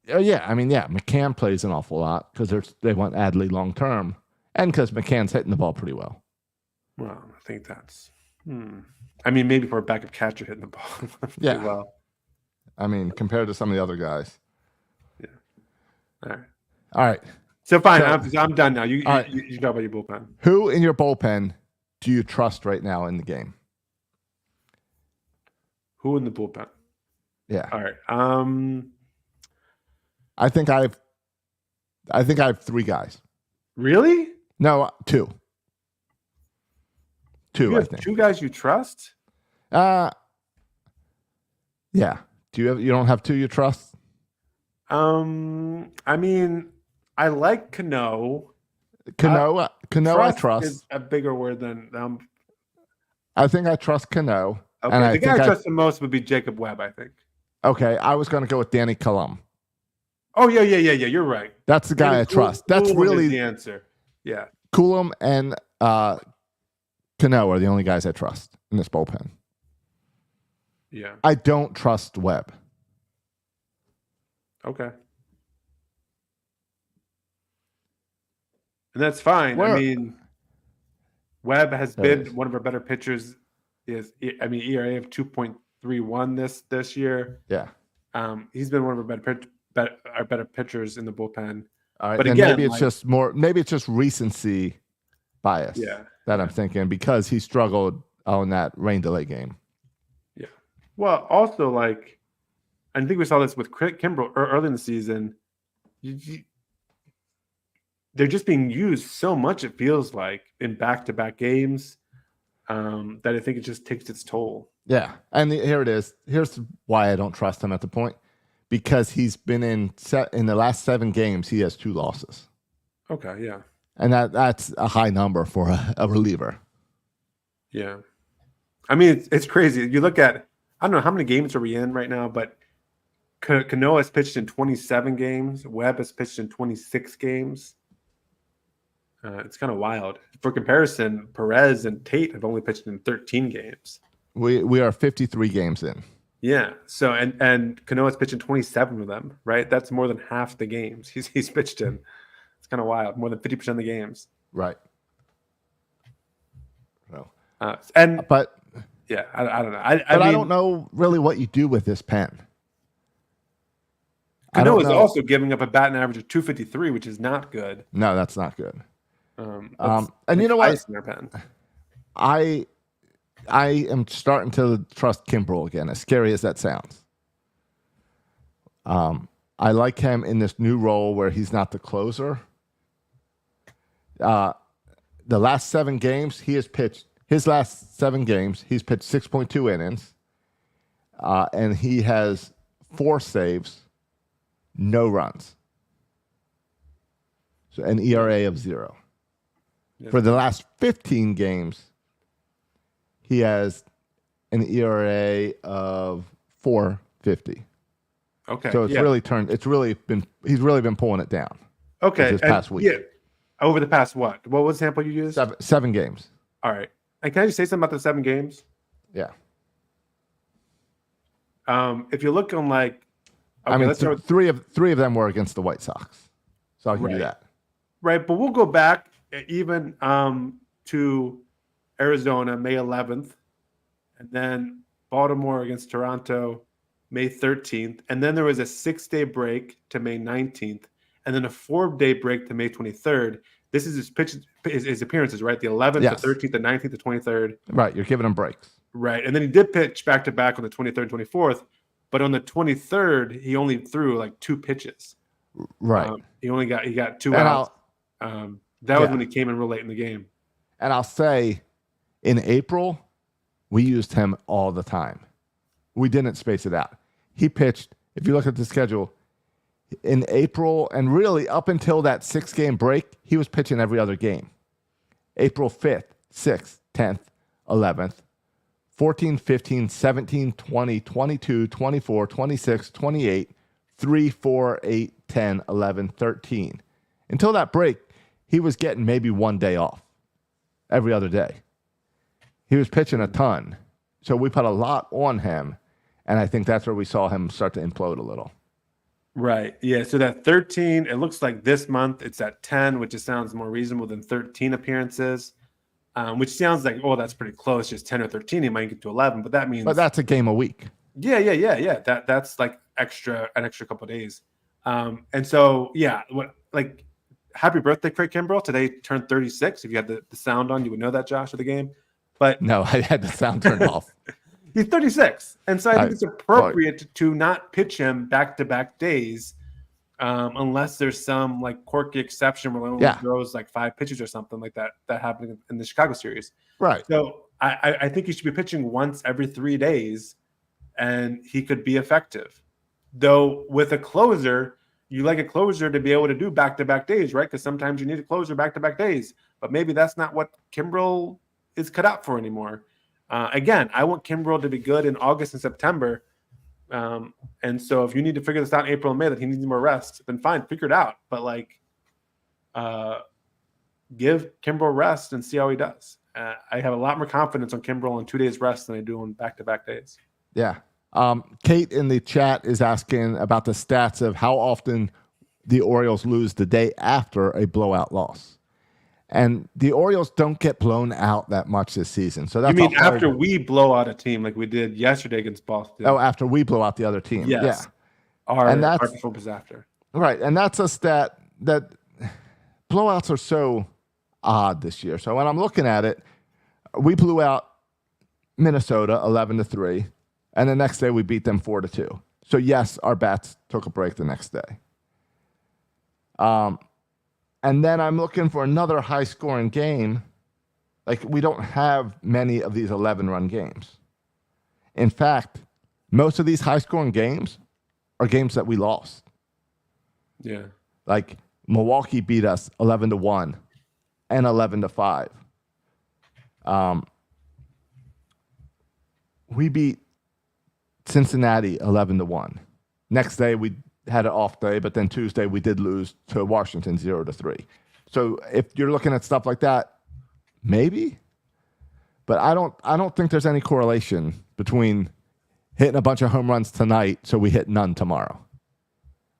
Yeah, I mean, McCann plays an awful lot because they want Adley long term, and because McCann's hitting the ball pretty well. Well, I think that's. I mean, maybe for a backup catcher hitting the ball pretty well. I mean, compared to some of the other guys. Yeah. All right. So fine, I'm done now. You talk about your bullpen. Who in your bullpen do you trust right now in the game? Who in the bullpen? Yeah. All right. I think I have three guys. Really? No, two. You I think. Two guys you trust? Yeah. You don't have two you trust? I mean, I like Cano. Cano, I trust. Is a bigger word than I think I trust Cano. Okay, and the guy I trust the most would be Jacob Webb, I think. Okay, I was going to go with Danny Cullum. Oh yeah. You're right. That's the guy I trust. That's really the answer. Yeah, Cullum and Cano are the only guys I trust in this bullpen. Yeah, I don't trust Webb. Okay, and that's fine. I mean, Webb has been one of our better pitchers. ERA of 2.31 this year. Yeah. He's been one of our better pitchers in the bullpen. All right, But then again, maybe it's just more. Maybe it's just recency bias that I'm thinking because he struggled on that rain delay game. Yeah. Well, also like, I think we saw this with Kimbrel early in the season. They're just being used so much. It feels like in back-to-back games that I think it just takes its toll. Yeah, and here it is. Here's why I don't trust him at the point. Because he's been in the last 7 games, he has 2 losses. Okay, yeah. And that's a high number for a reliever. Yeah. I mean, it's crazy. You look at, I don't know how many games are we in right now, but Cano has pitched in 27 games. Webb has pitched in 26 games. It's kind of wild. For comparison, Perez and Tate have only pitched in 13 games. We are 53 games in. Yeah. So and Canoa's pitching 27 of them, right? That's more than half the games he's pitched in. It's kind of wild. More than 50% of the games. Right. So, but yeah, I don't know. I don't know really what you do with this pen. Cano is also giving up a batting average of 253, which is not good. No, that's not good. And you know what? I am starting to trust Kimbrel again, as scary as that sounds. I like him in this new role where he's not the closer. The last 7 games, he's pitched 6.2 innings. And he has 4 saves, no runs. So an ERA of 0. Yeah. For the last 15 games, he has an ERA of 4.50. Okay. So it's really turned. He's really been pulling it down. Okay. This past week. Yeah. Over the past what? What was the sample you used? 7 games. All right. And can I just say something about the 7 games? Yeah. If you look on like, okay, I mean, let's start with, three of them were against the White Sox, so I can do that. Right, but we'll go back even to Arizona, May 11th, and then Baltimore against Toronto, May 13th, and then there was a 6-day break to May 19th, and then a 4-day break to May 23rd. This is his appearances, right? The 11th, yes. The 13th, the 19th, the 23rd. Right, you're giving him breaks. Right, and then he did pitch back-to-back on the 23rd and 24th, but on the 23rd, he only threw like 2 pitches. Right. He got 2 outs. That was when he came in real late in the game. And I'll say, in April, we used him all the time. We didn't space it out. He pitched, if you look at the schedule, in April, and really up until that 6-game break, he was pitching every other game. April 5th, 6th, 10th, 11th, 14, 15, 17, 20, 22, 24, 26, 28, 3, 4, 8, 10, 11, 13. Until that break, he was getting maybe 1 day off every other day. He was pitching a ton. So we put a lot on him, and I think that's where we saw him start to implode a little. Right. Yeah. So that 13, it looks like this month it's at 10, which just sounds more reasonable than 13 appearances, which sounds like, oh, that's pretty close. Just 10 or 13, he might get to 11, but that means. But that's a game a week. Yeah. That's like an extra couple of days. And so, happy birthday, Craig Kimbrel. Today turned 36. If you had the sound on, you would know that, Josh, of the game. But no, I had the sound turned off. He's 36. And so I think it's appropriate to not pitch him back-to-back days unless there's some like quirky exception where he only throws like 5 pitches or something like that happened in the Chicago series. Right. So I think he should be pitching once every 3 days and he could be effective. Though with a closer, you like a closer to be able to do back-to-back days, right? Because sometimes you need a closer back-to-back days. But maybe that's not what Kimbrel is cut out for anymore. Again, I want Kimbrel to be good in August and September. And so if you need to figure this out in April and May that he needs more rest, then fine, figure it out. But give Kimbrel rest and see how he does. I have a lot more confidence on Kimbrel on 2 days rest than I do on back-to-back days. Yeah. Kate in the chat is asking about the stats of how often the Orioles lose the day after a blowout loss. And the Orioles don't get blown out that much this season. So that's you mean after we blow out a team like we did yesterday against Boston? Oh, after we blow out the other team. Yes. And our that's performance after. right. And that's a stat that blowouts are so odd this year. So when I'm looking at it, we blew out Minnesota 11-3, and the next day we beat them 4-2. So yes, our bats took a break the next day. And then I'm looking for another high-scoring game. Like, we don't have many of these 11-run games. In fact, most of these high-scoring games are games that we lost. Yeah. Like, Milwaukee beat us 11-1 and 11-5. We beat Cincinnati 11-1. Next day we had an off day, but then Tuesday we did lose to Washington 0-3. So if you're looking at stuff like that, maybe, but I don't think there's any correlation between hitting a bunch of home runs tonight so we hit none tomorrow.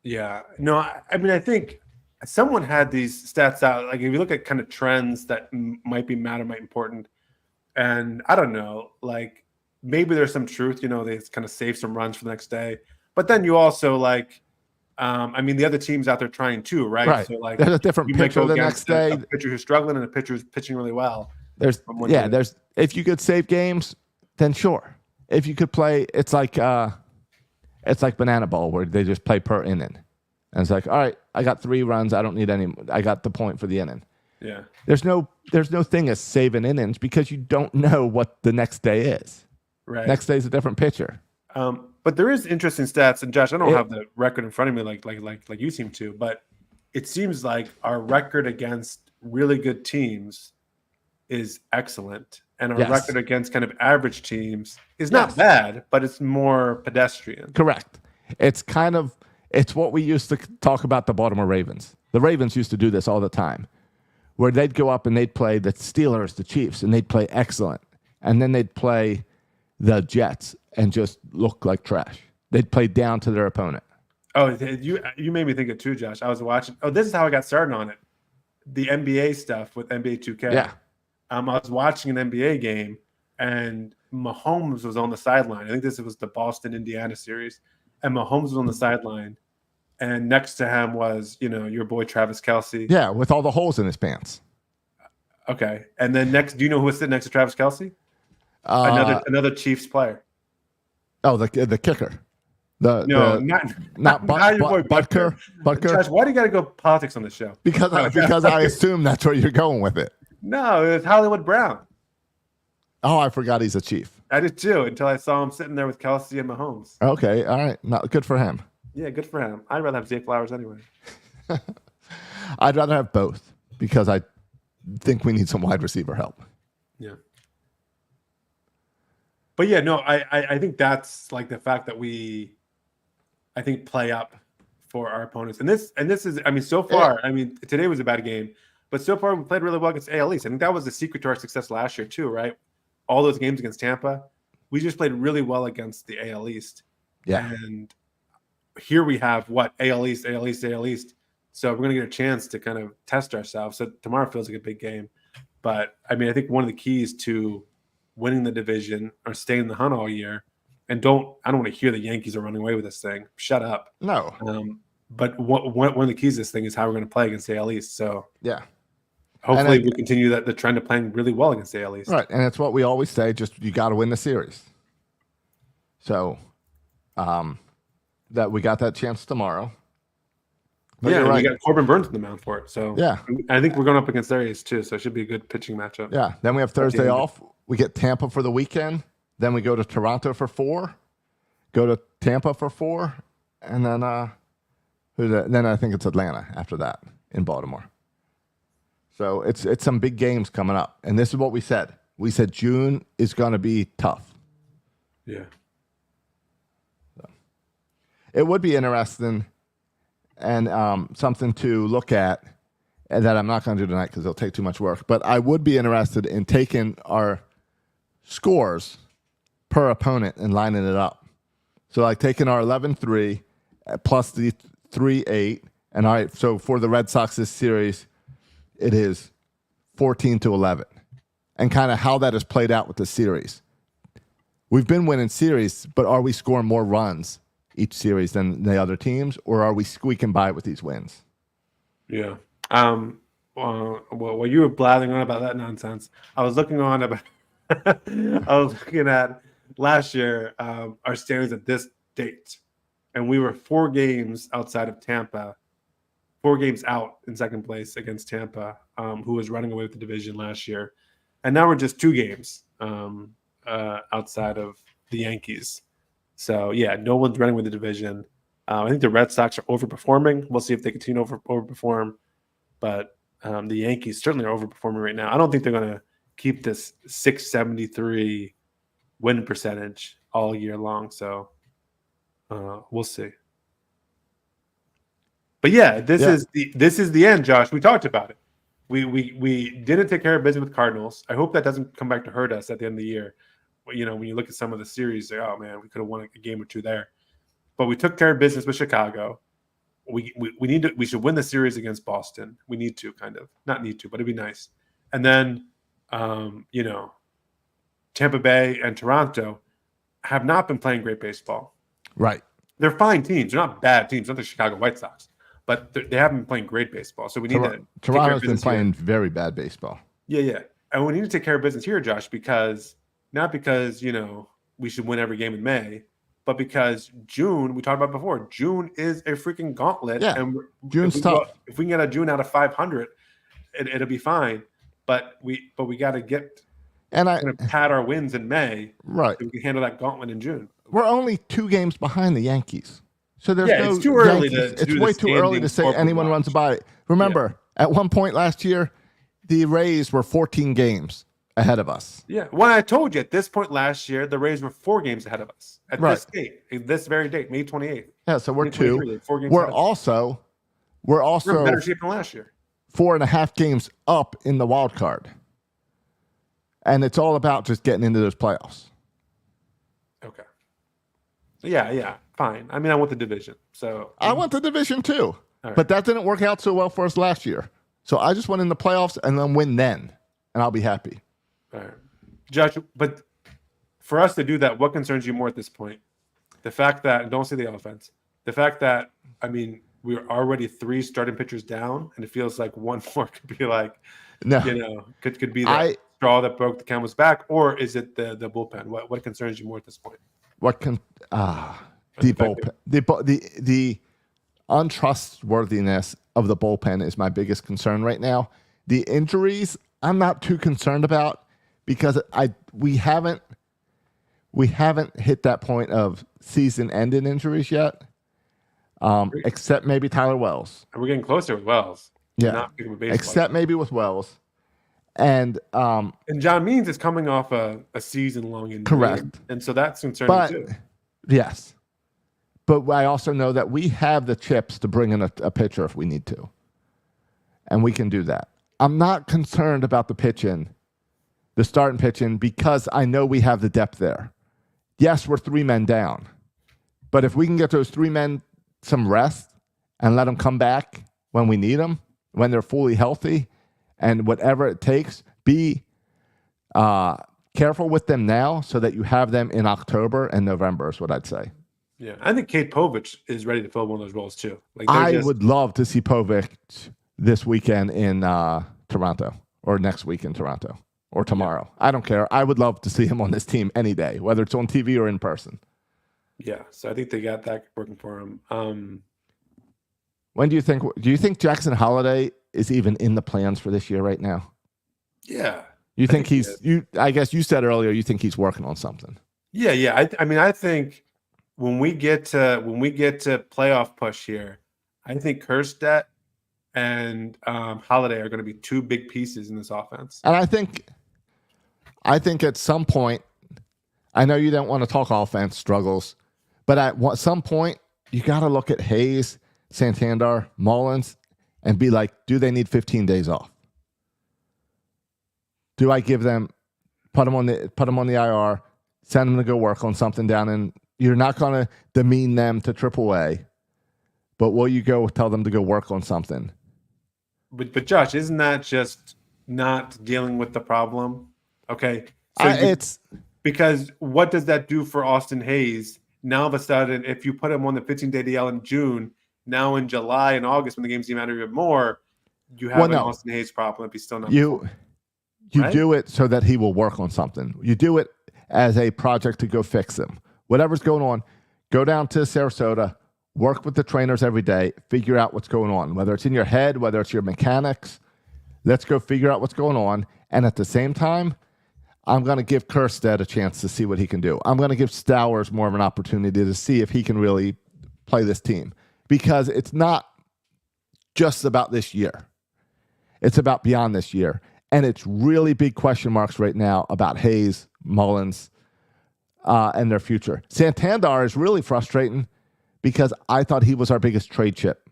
Yeah. No, I mean, I think someone had these stats out. Like, if you look at kind of trends that might be important, and I don't know, like, maybe there's some truth, they kind of save some runs for the next day. But then you also, like, I mean, the other team's out there trying too, right? Right. So, like, there's a different you might pitcher go the against next day. a pitcher who's struggling and a pitcher who's pitching really well. There's if you could save games, then sure. If you could play, it's like banana ball where they just play per inning. And it's like, all right, I got 3 runs. I don't need any. I got the point for the inning. Yeah. There's no thing as saving innings because you don't know what the next day is. Right. Next day is a different pitcher. But there is interesting stats, and Josh, I don't have the record in front of me like you seem to, but it seems like our record against really good teams is excellent, and our record against kind of average teams is not bad, but it's more pedestrian. Correct. It's what we used to talk about the Baltimore Ravens. The Ravens used to do this all the time, where they'd go up and they'd play the Steelers, the Chiefs, and they'd play excellent, and then they'd play the Jets and just look like trash. They'd play down to their opponent. Oh, you made me think of too, Josh. I was watching. Oh, this is how I got started on it. The NBA stuff with NBA 2K. Yeah. I was watching an NBA game, and Mahomes was on the sideline. I think this was the Boston-Indiana series, and Mahomes was on the sideline, and next to him was, your boy Travis Kelce. Yeah, with all the holes in his pants. Okay, and then next, do you know who was sitting next to Travis Kelce? Another Chiefs player. Oh, the kicker. Not your boy Butker. Josh, why do you got to go politics on the show? Because I assume that's where you're going with it. No, it was Hollywood Brown. Oh, I forgot he's a Chief. I did too, until I saw him sitting there with Kelce and Mahomes. Okay, all right. Not good for him. Yeah, good for him. I'd rather have Zay Flowers anyway. I'd rather have both because I think we need some wide receiver help. Yeah. But yeah, no, I think that's like the fact that we, I think, play up for our opponents. And this is, I mean, so far, I mean, today was a bad game, but so far we played really well against AL East. I think that was the secret to our success last year too, right? All those games against Tampa, we just played really well against the AL East. Yeah. And here we have AL East. So we're going to get a chance to kind of test ourselves. So tomorrow feels like a big game. But I mean, I think one of the keys to winning the division or staying in the hunt all year, and I don't want to hear the Yankees are running away with this thing. Shut up. No. But one of the keys to this thing is how we're going to play against the AL East. So yeah. Hopefully we continue the trend of playing really well against the AL East. Right, and it's what we always say, just you got to win the series. So that we got that chance tomorrow. But yeah, right. We got Corbin Burns in the mound for it. So yeah, I think we're going up against their ace too. So it should be a good pitching matchup. Yeah. Then we have Thursday off. We get Tampa for the weekend. Then we go to Toronto for 4. Go to Tampa for 4, and then then I think it's Atlanta after that in Baltimore. So it's some big games coming up, and this is what we said. We said June is going to be tough. Yeah. So it would be interesting and something to look at, and that I'm not going to do tonight because it'll take too much work. But I would be interested in taking our scores per opponent and lining it up. So like taking our 11-3 plus the 3-8, and all right. So for the Red Sox this series, it is 14-11, and kind of how that has played out with the series. We've been winning series, but are we scoring more runs each series than the other teams, or are we squeaking by with these wins? Yeah. While you were blathering on about that nonsense, I was looking on about. I was looking at last year our standings at this date, and we were 4 games outside of Tampa, 4 games out in second place against Tampa, who was running away with the division last year, and now we're just 2 games outside of the Yankees. So yeah, no one's running with the division. I think the Red Sox are overperforming. We'll see if they continue to overperform. But the Yankees certainly are overperforming right now. I don't think they're going to keep this 673 win percentage all year long. So we'll see. But yeah, this is the end, Josh. We talked about it. We didn't take care of business with Cardinals. I hope that doesn't come back to hurt us at the end of the year. You know, when you look at some of the series, like, oh man, we could have won a game or 2 there. But we took care of business with Chicago. We should win the series against Boston. We need to not need to, but it'd be nice. And then, you know, Tampa Bay and Toronto have not been playing great baseball. Right. They're fine teams. They're not bad teams. Not the Chicago White Sox, but they haven't been playing great baseball. So we need to. Toronto's been playing very bad baseball. Yeah, and we need to take care of business here, Josh, not because you know we should win every game in May. But because June, we talked about before, June is a freaking gauntlet. Yeah, and June's tough. If we can get a June out of 500, it'll be fine. But we got to get pad our wins in May, right? So we can handle that gauntlet in June. We're only 2 games behind the Yankees, so there's no. It's too early it's way too early to say anyone runs by it. Remember, at one point last year, the Rays were 14 games ahead of us. Yeah. When I told you at this point last year, the Rays were 4 games ahead of us at this very date, May 28th. Yeah. So we're 2. 4 games we're also we're in better shape than last year. 4.5 games up in the wild card. And it's all about just getting into those playoffs. Okay. Yeah. Fine. I mean, I want the division. So I want the division too. Right. But that didn't work out so well for us last year. So I just went in the playoffs and then win then. And I'll be happy. All right. Josh, but for us to do that, what concerns you more at this point? The fact that, don't say the offense, the fact that, I mean, we're already 3 starting pitchers down, and it feels like one more could be like, could be the straw that broke the camel's back, or is it the bullpen? What concerns you more at this point? The bullpen. The untrustworthiness of the bullpen is my biggest concern right now. The injuries, I'm not too concerned about because we haven't hit that point of season-ending injuries yet, except maybe Tyler Wells. And we're getting closer with Wells. Yeah, except maybe with Wells. And John Means is coming off a season-long injury. Correct. And so that's concerning too. Yes. But I also know that we have the chips to bring in a pitcher if we need to. And we can do that. I'm not concerned about the starting pitching, because I know we have the depth there. Yes, we're 3 men down. But if we can get those 3 men some rest and let them come back when we need them, when they're fully healthy, and whatever it takes, be careful with them now so that you have them in October and November is what I'd say. Yeah, I think Kate Povich is ready to fill one of those roles too. I would love to see Povich this weekend in Toronto, or next week in Toronto, or tomorrow. Yeah. I don't care. I would love to see him on this team any day, whether it's on TV or in person. Yeah, so I think they got that working for him. When do you think Jackson Holliday is even in the plans for this year right now? Yeah. You think I guess you said earlier you think he's working on something. Yeah. I mean, I think when we get to playoff push here, I think Kerstedt and Holliday are going to be 2 big pieces in this offense. And I think at some point, I know you don't want to talk offense struggles, but at some point, you got to look at Hayes, Santander, Mullins, and be like, do they need 15 days off? Do I give them, put them on the IR, send them to go work on something down in? You're not going to demean them to AAA, but will you go tell them to go work on something? But Josh, isn't that just not dealing with the problem? Okay, so it's because what does that do for Austin Hayes now all of a sudden, if you put him on the 15-day DL in June, now in July and August, when the games matter even more, you have an Austin Hayes problem if he's still not performing. You right? do it so that he will work on something. You do it as a project to go fix him. Whatever's going on, go down to Sarasota, work with the trainers every day, figure out what's going on, whether it's in your head, whether it's your mechanics. Let's go figure out what's going on. And at the same time, I'm going to give Kerstead a chance to see what he can do. I'm going to give Stowers more of an opportunity to see if he can really play this team, because it's not just about this year. It's about beyond this year. And it's really big question marks right now about Hayes, Mullins, and their future. Santander is really frustrating because I thought he was our biggest trade chip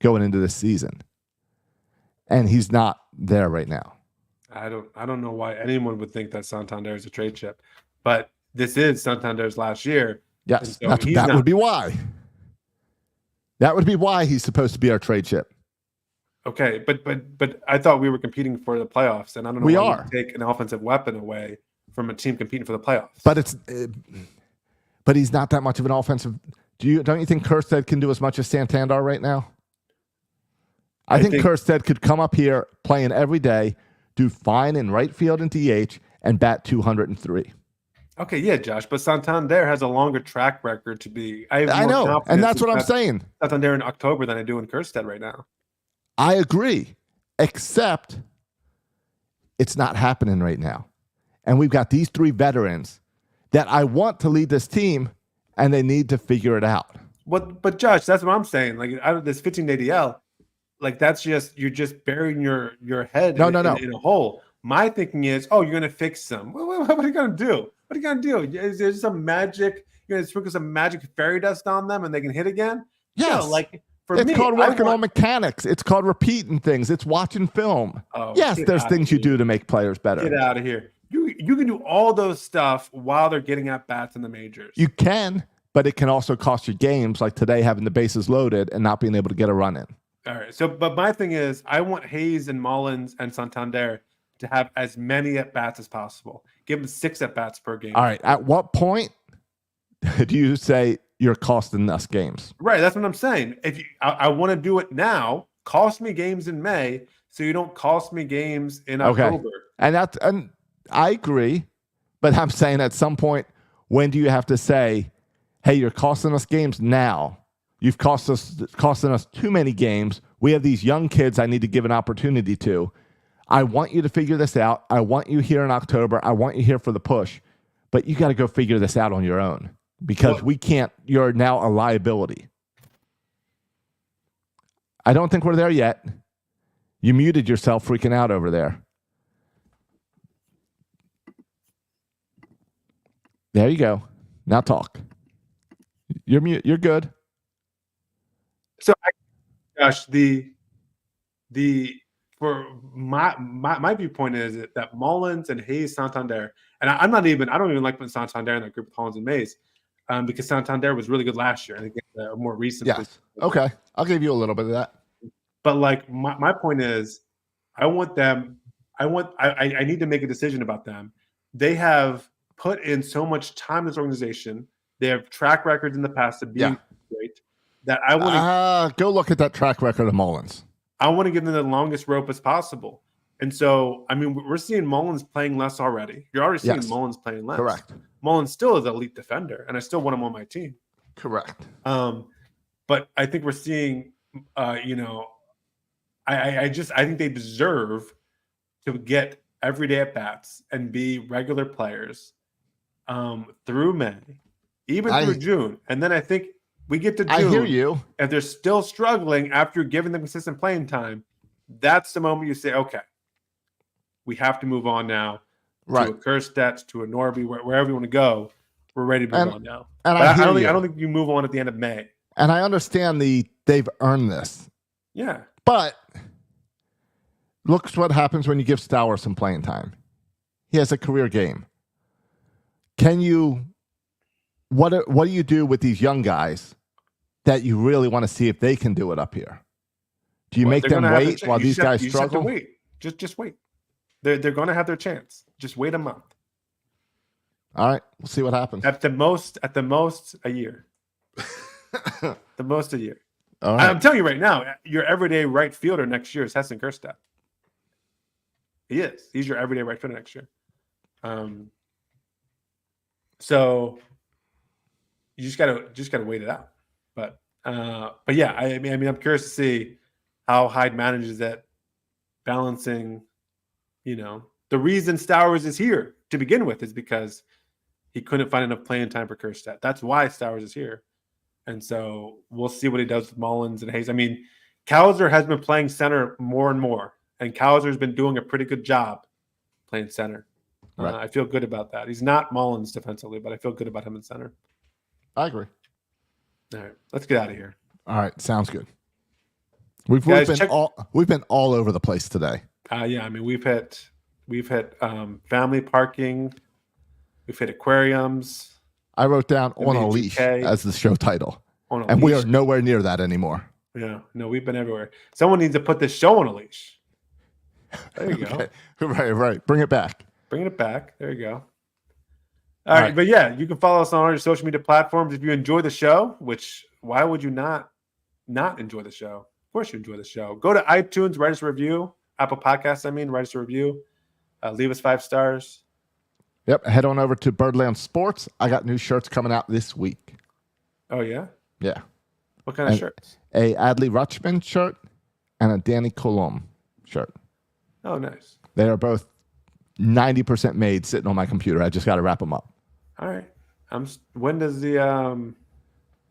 going into this season. And he's not there right now. I don't know why anyone would think that Santander is a trade chip, but this is Santander's last year. Yes, so that would be why. That would be why he's supposed to be our trade chip. Okay, but I thought we were competing for the playoffs, and I don't know why you take an offensive weapon away from a team competing for the playoffs. But he's not that much of an offensive. Don't you think Kerstead can do as much as Santander right now? I think Kerstead could come up here playing every day, do fine in right field and DH, and bat 203. Okay, yeah, Josh, but Santander has a longer track record to be. I know, and that's what I'm saying. Santander in October than I do in Kerstead right now. I agree, except it's not happening right now. And we've got these three veterans that I want to lead this team, and they need to figure it out. But Josh, that's what I'm saying. Like, out of this 15-day DL, like you're just burying your head in a hole. My thinking is, you're going to fix them. What are you going to do? What are you going to do? Is there some magic? You're going to sprinkle some magic fairy dust on them and they can hit again? Yes. No, it's called working on mechanics. It's called repeating things. It's watching film. Yes, there's things you do to make players better. Get out of here. You can do all those stuff while they're getting at bats in the majors. You can, but it can also cost you games, like today having the bases loaded and not being able to get a run in. All right. So, but my thing is, I want Hayes and Mullins and Santander to have as many at bats as possible. Give them 6 at bats per game. All right. At what point do you say you're costing us games? Right. That's what I'm saying. I want to do it now. Cost me games in May, so you don't cost me games in October. And I agree, but I'm saying at some point, when do you have to say, "Hey, you're costing us games now. You've costing us too many games. We have these young kids I need to give an opportunity to. I want you to figure this out. I want you here in October. I want you here for the push, but you got to go figure this out on your own." Because we can't, you're now a liability. I don't think we're there yet. You muted yourself freaking out over there. There you go. Now talk. You're mute. You're good. So, Josh, for my viewpoint is that Mullins and Hayes, Santander, and I don't even like putting Santander in that group with Mullins and Mays. Because Santander was really good last year. I think a more recent. Yes. Okay. I'll give you a little bit of that. But my point is, I want them. I need to make a decision about them. They have put in so much time in this organization. They have track records in the past of being great. That I want to go look at that track record of Mullins. I want to give them the longest rope as possible. And so, I mean, we're seeing Mullins playing less already. You're already seeing Mullins playing less. Correct. Mullins still is an elite defender, and I still want him on my team. Correct. But I think we're seeing, I think they deserve to get everyday at bats and be regular players through May, even through June, and then I think we get to June. I hear you. If they're still struggling after giving them consistent playing time, that's the moment you say, okay, we have to move on now. Right. To a Kerstedt, to a Norby, wherever you want to go, we're ready to move on now. And I don't think you move on at the end of May. And I understand they've earned this. Yeah. But look what happens when you give Stowers some playing time. He has a career game. What do you do with these young guys that you really want to see if they can do it up here? Do you make them wait while these guys struggle? Wait. Just wait. They're going to have their chance. Just wait a month. All right, we'll see what happens. At the most, a year. The most a year. All right. I'm telling you right now, your everyday right fielder next year is Heston Kjerstad. He is. He's your everyday right fielder next year. So you just gotta wait it out. But yeah, I mean, I'm curious to see how Hyde manages that balancing. The reason Stowers is here to begin with is because he couldn't find enough playing time for Kjerstad. That's why Stowers is here. And so we'll see what he does with Mullins and Hayes. I mean, Cowser has been playing center more and more, and Cowser has been doing a pretty good job playing center. Right. I feel good about that. He's not Mullins defensively, but I feel good about him in center. I agree. All right, let's get out of here. All right, sounds good. We've Guys, been all over the place today. Yeah, I mean, we've hit family parking, we've hit aquariums. I wrote down "On a Leash" as the show title, and we are nowhere near that anymore. Yeah, no, we've been everywhere. Someone needs to put this show on a leash. There you go. Right. Bring it back. Bringing it back. There you go. All right. But yeah, you can follow us on all your social media platforms. If you enjoy the show, which why would you not enjoy the show? Of course you enjoy the show. Go to iTunes, write us a review. Apple Podcasts, write us a review. Leave us 5 stars. Yep. Head on over to Birdland Sports. I got new shirts coming out this week. Oh, yeah? Yeah. What kind of shirts? A Adley Rutschman shirt and a Danny Colom shirt. Oh, nice. They are both 90% made sitting on my computer. I just got to wrap them up. All right. When does the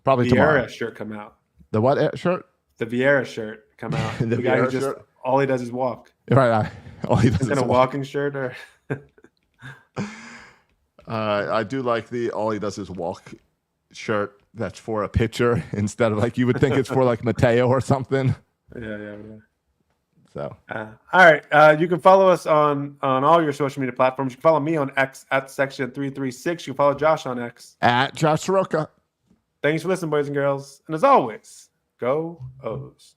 probably Vieira tomorrow shirt come out? The what shirt? The Vieira shirt come out. The guy who Vieira shirt? all he does is walk. Right. All he does is a walking shirt or I do like the all he does is walk shirt. That's for a pitcher instead of like you would think it's for like Mateo or something. Yeah. So all right. You can follow us on all your social media platforms. You can follow me on X at Section336. You can follow Josh on X at Josh Soroka. Thanks for listening, boys and girls. And as always, go O's.